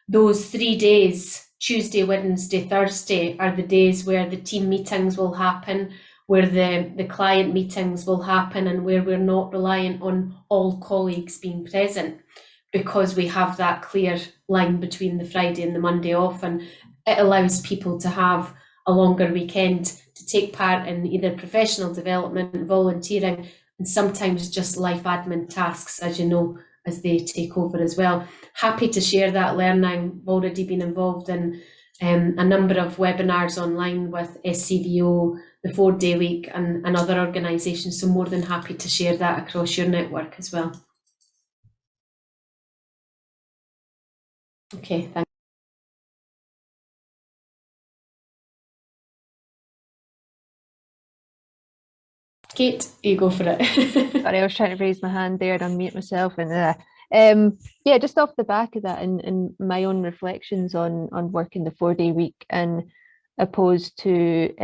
those 3 days, Tuesday, Wednesday, Thursday, are the days where the team meetings will happen, where the client meetings will happen, and where we're not reliant on all colleagues being present, because we have that clear line between the Friday and the Monday off, and it allows people to have a longer weekend to take part in either professional development, volunteering, and sometimes just life admin tasks, as you know, as they take over as well. Happy to share that learning. I've already been involved in a number of webinars online with SCVO, the 4-day week, and other organisations. So more than happy to share that across your network as well. Okay, thanks. Kate, you go for it. Sorry, I was trying to raise my hand there and unmute myself. And yeah, just off the back of that, and my own reflections on working the 4-day week, and opposed to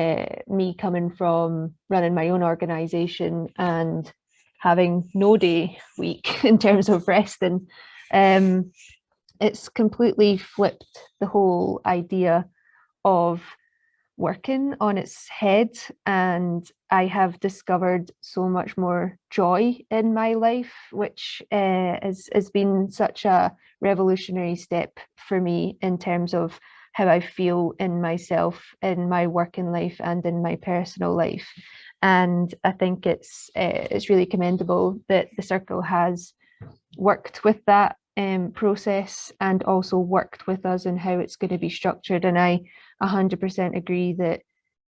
me coming from running my own organisation and having no day week in terms of resting. It's completely flipped the whole idea of working on its head, and I have discovered so much more joy in my life, which has been such a revolutionary step for me in terms of how I feel in myself, in my working life and in my personal life. And I think it's really commendable that the Circle has worked with that process and also worked with us on how it's going to be structured. And I 100% agree that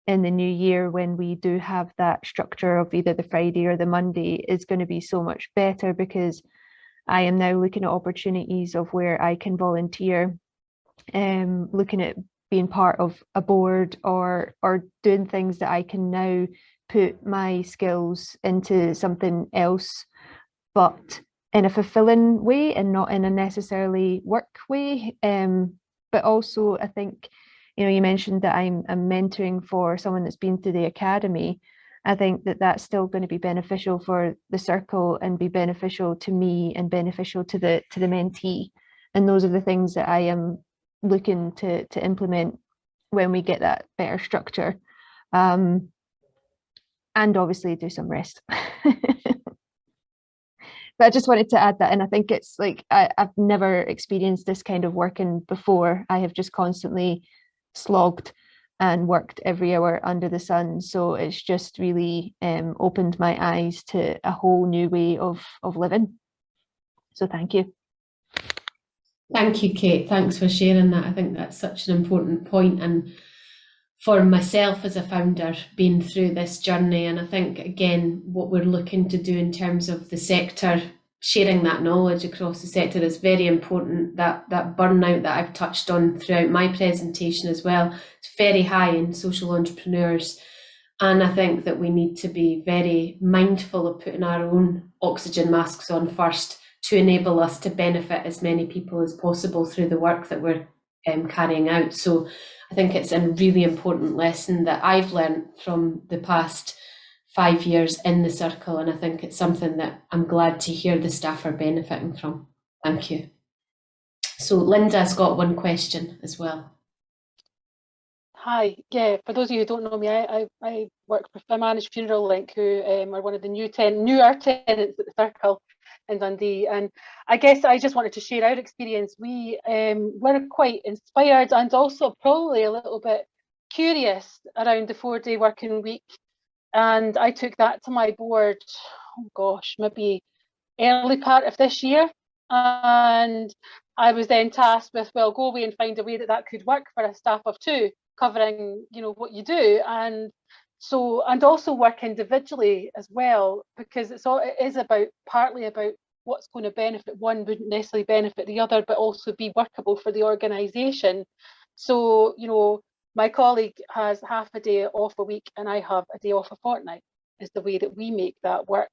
in the new year, when we do have that structure of either the Friday or the Monday, is going to be so much better, because I am now looking at opportunities of where I can volunteer, looking at being part of a board or doing things that I can now put my skills into something else, but in a fulfilling way and not in a necessarily work way. But also, I think, you mentioned that I'm mentoring for someone that's been to the academy. I think that that's still going to be beneficial for the Circle and be beneficial to me and beneficial to the mentee. And those are the things that I am looking to implement when we get that better structure. And obviously do some rest. But I just wanted to add that, and I think it's like I've never experienced this kind of working before. I have just constantly slogged and worked every hour under the sun. So it's just really opened my eyes to a whole new way of living. So thank you. Thank you, Kate. Thanks for sharing that. I think that's such an important point. And for myself as a founder, being through this journey, and I think, again, what we're looking to do in terms of the sector, sharing that knowledge across the sector is very important. That burnout that I've touched on throughout my presentation as well, it's very high in social entrepreneurs. And I think that we need to be very mindful of putting our own oxygen masks on first to enable us to benefit as many people as possible through the work that we're carrying out. So I think it's a really important lesson that I've learned from the past 5 years in the Circle, and I think it's something that I'm glad to hear the staff are benefiting from. Thank you. So Linda's got one question as well. Hi, yeah, for those of you who don't know me, I manage Funeral Link, who are one of the newer tenants at the Circle in Dundee, and I guess I just wanted to share our experience. We were quite inspired and also probably a little bit curious around the 4-day working week, and I took that to my board, oh gosh, maybe early part of this year, and I was then tasked with, well, go away and find a way that could work for a staff of 2, covering what you do, and also work individually as well, because it is partly about what's going to benefit one wouldn't necessarily benefit the other, but also be workable for the organisation. So my colleague has half a day off a week and I have a day off a fortnight, is the way that we make that work.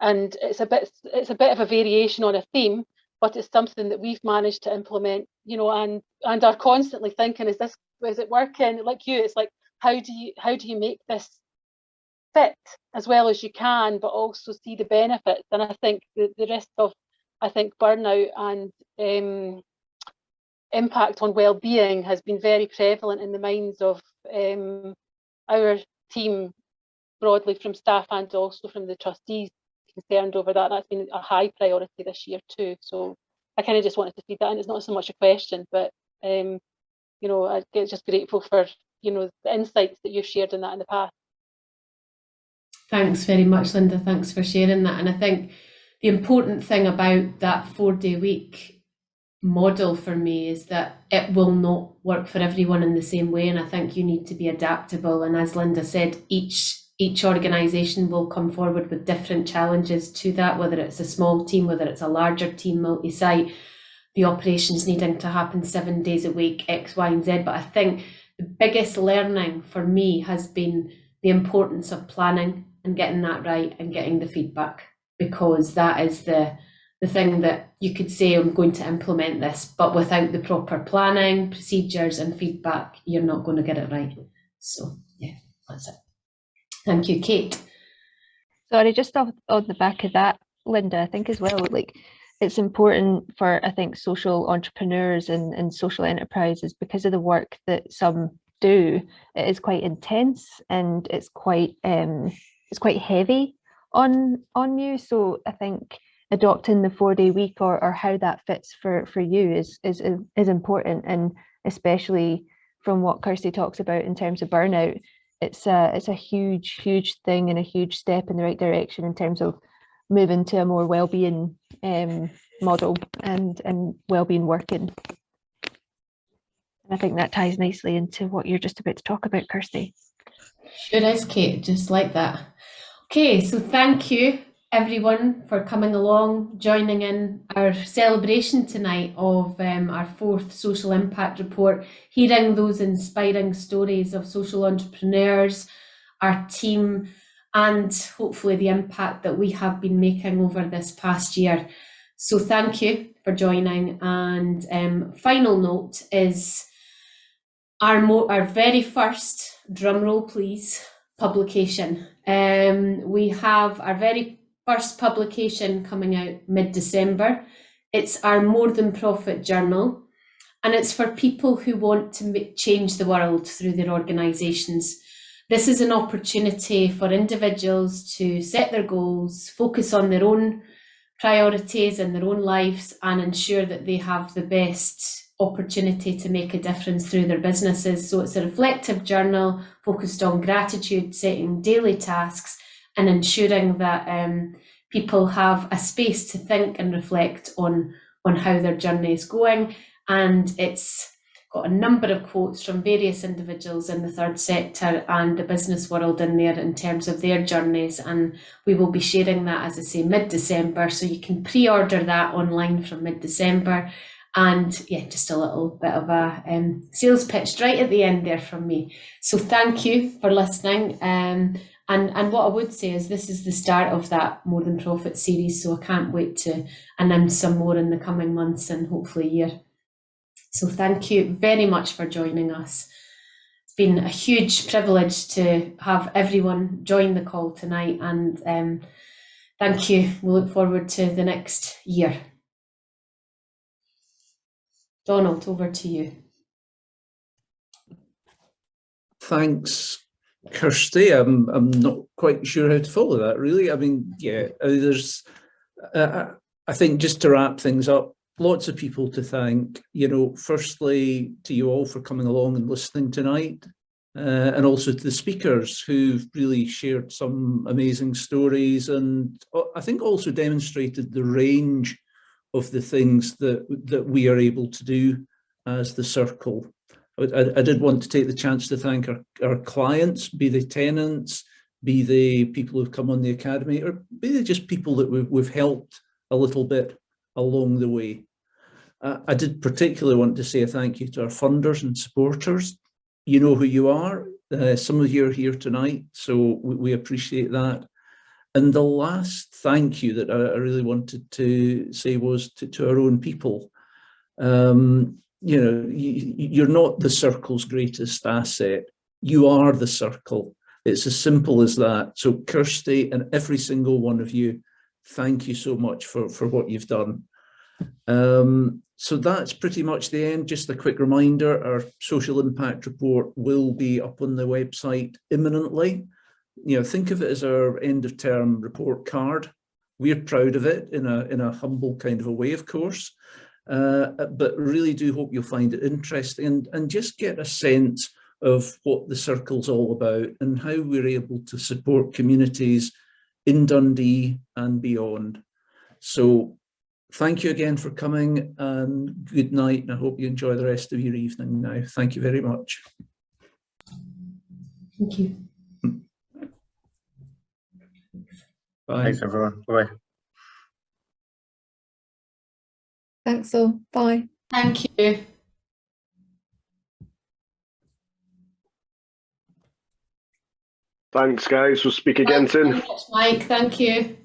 And it's a bit of a variation on a theme, but it's something that we've managed to implement, and are constantly thinking, is it working? Like you, it's like, how do you make this fit as well as you can, but also see the benefits? And I think the risk of, burnout and impact on well-being has been very prevalent in the minds of our team broadly, from staff and also from the trustees concerned over that. That's been a high priority this year too. So I kind of just wanted to feed that in. It's not so much a question, but I'm just grateful for the insights that you've shared in that in the past. Thanks very much, Linda. Thanks for sharing that. And I think the important thing about that 4-day week model for me is that it will not work for everyone in the same way, and I think you need to be adaptable. And as Linda said, each organisation will come forward with different challenges to that, whether it's a small team, whether it's a larger team, multi-site, the operations needing to happen 7 days a week, X, Y, and Z. But I think the biggest learning for me has been the importance of planning and getting that right and getting the feedback, because that is the thing that you could say, I'm going to implement this, but without the proper planning, procedures and feedback, you're not going to get it right. So yeah, that's it. Thank you, Kate. Sorry, just on the back of that, Linda, I think as well, like, it's important for, I think, social entrepreneurs and social enterprises, because of the work that some do, it is quite intense and it's quite heavy on you. So I think adopting the 4-day week or how that fits for you is important, and especially from what Kirsty talks about in terms of burnout, it's a huge thing and a huge step in the right direction in terms of moving to a more well-being model and well-being working. And I think that ties nicely into what you're just about to talk about, Kirsty. Sure is, Kate, just like that. Okay, so thank you everyone for coming along, joining in our celebration tonight of our 4th social impact report, hearing those inspiring stories of social entrepreneurs, our team, and hopefully the impact that we have been making over this past year. So thank you for joining. And final note is our very first, drum roll please, publication. We have our very first publication coming out mid-December. It's our More Than Profit journal, and it's for people who want to change the world through their organisations. This is an opportunity for individuals to set their goals, focus on their own priorities in their own lives, and ensure that they have the best opportunity to make a difference through their businesses. So it's a reflective journal focused on gratitude, setting daily tasks, and ensuring that people have a space to think and reflect on how their journey is going. And it's got a number of quotes from various individuals in the third sector and the business world in there in terms of their journeys. And we will be sharing that, as I say, mid-December. So you can pre-order that online from mid-December. And yeah, just a little bit of a sales pitch right at the end there from me. So thank you for listening. And what I would say is this is the start of that More Than Profit series. So I can't wait to announce some more in the coming months and hopefully a year. So thank you very much for joining us. It's been a huge privilege to have everyone join the call tonight, and thank you. We'll look forward to the next year. Donald, over to you. Thanks, Kirsty. I'm not quite sure how to follow that, really. I mean, yeah, there's, I think, just to wrap things up, lots of people to thank, firstly to you all for coming along and listening tonight, and also to the speakers who've really shared some amazing stories, and I think also demonstrated the range of the things that we are able to do as the Circle. I did want to take the chance to thank our clients, be they tenants, be they people who've come on the academy, or be they just people that we've helped a little bit along the way. I did particularly want to say a thank you to our funders and supporters. You know who you are. Some of you are here tonight, so we appreciate that. And the last thank you that I really wanted to say was to our own people. You're not the Circle's greatest asset. You are the Circle. It's as simple as that. So Kirsty and every single one of you, thank you so much for what you've done. So that's pretty much the end. Just a quick reminder, our social impact report will be up on the website imminently. Think of it as our end of term report card. We're proud of it in a humble kind of a way, of course, but really do hope you'll find it interesting and just get a sense of what the Circle's all about and how we're able to support communities in Dundee and beyond. So thank you again for coming, and good night, and I hope you enjoy the rest of your evening now. Thank you very much. Thank you. Bye. Thanks, everyone. Bye. Thanks all. Bye. Thank you. Thanks, guys. We'll speak again Thanks very soon. much, Mike. Thank you.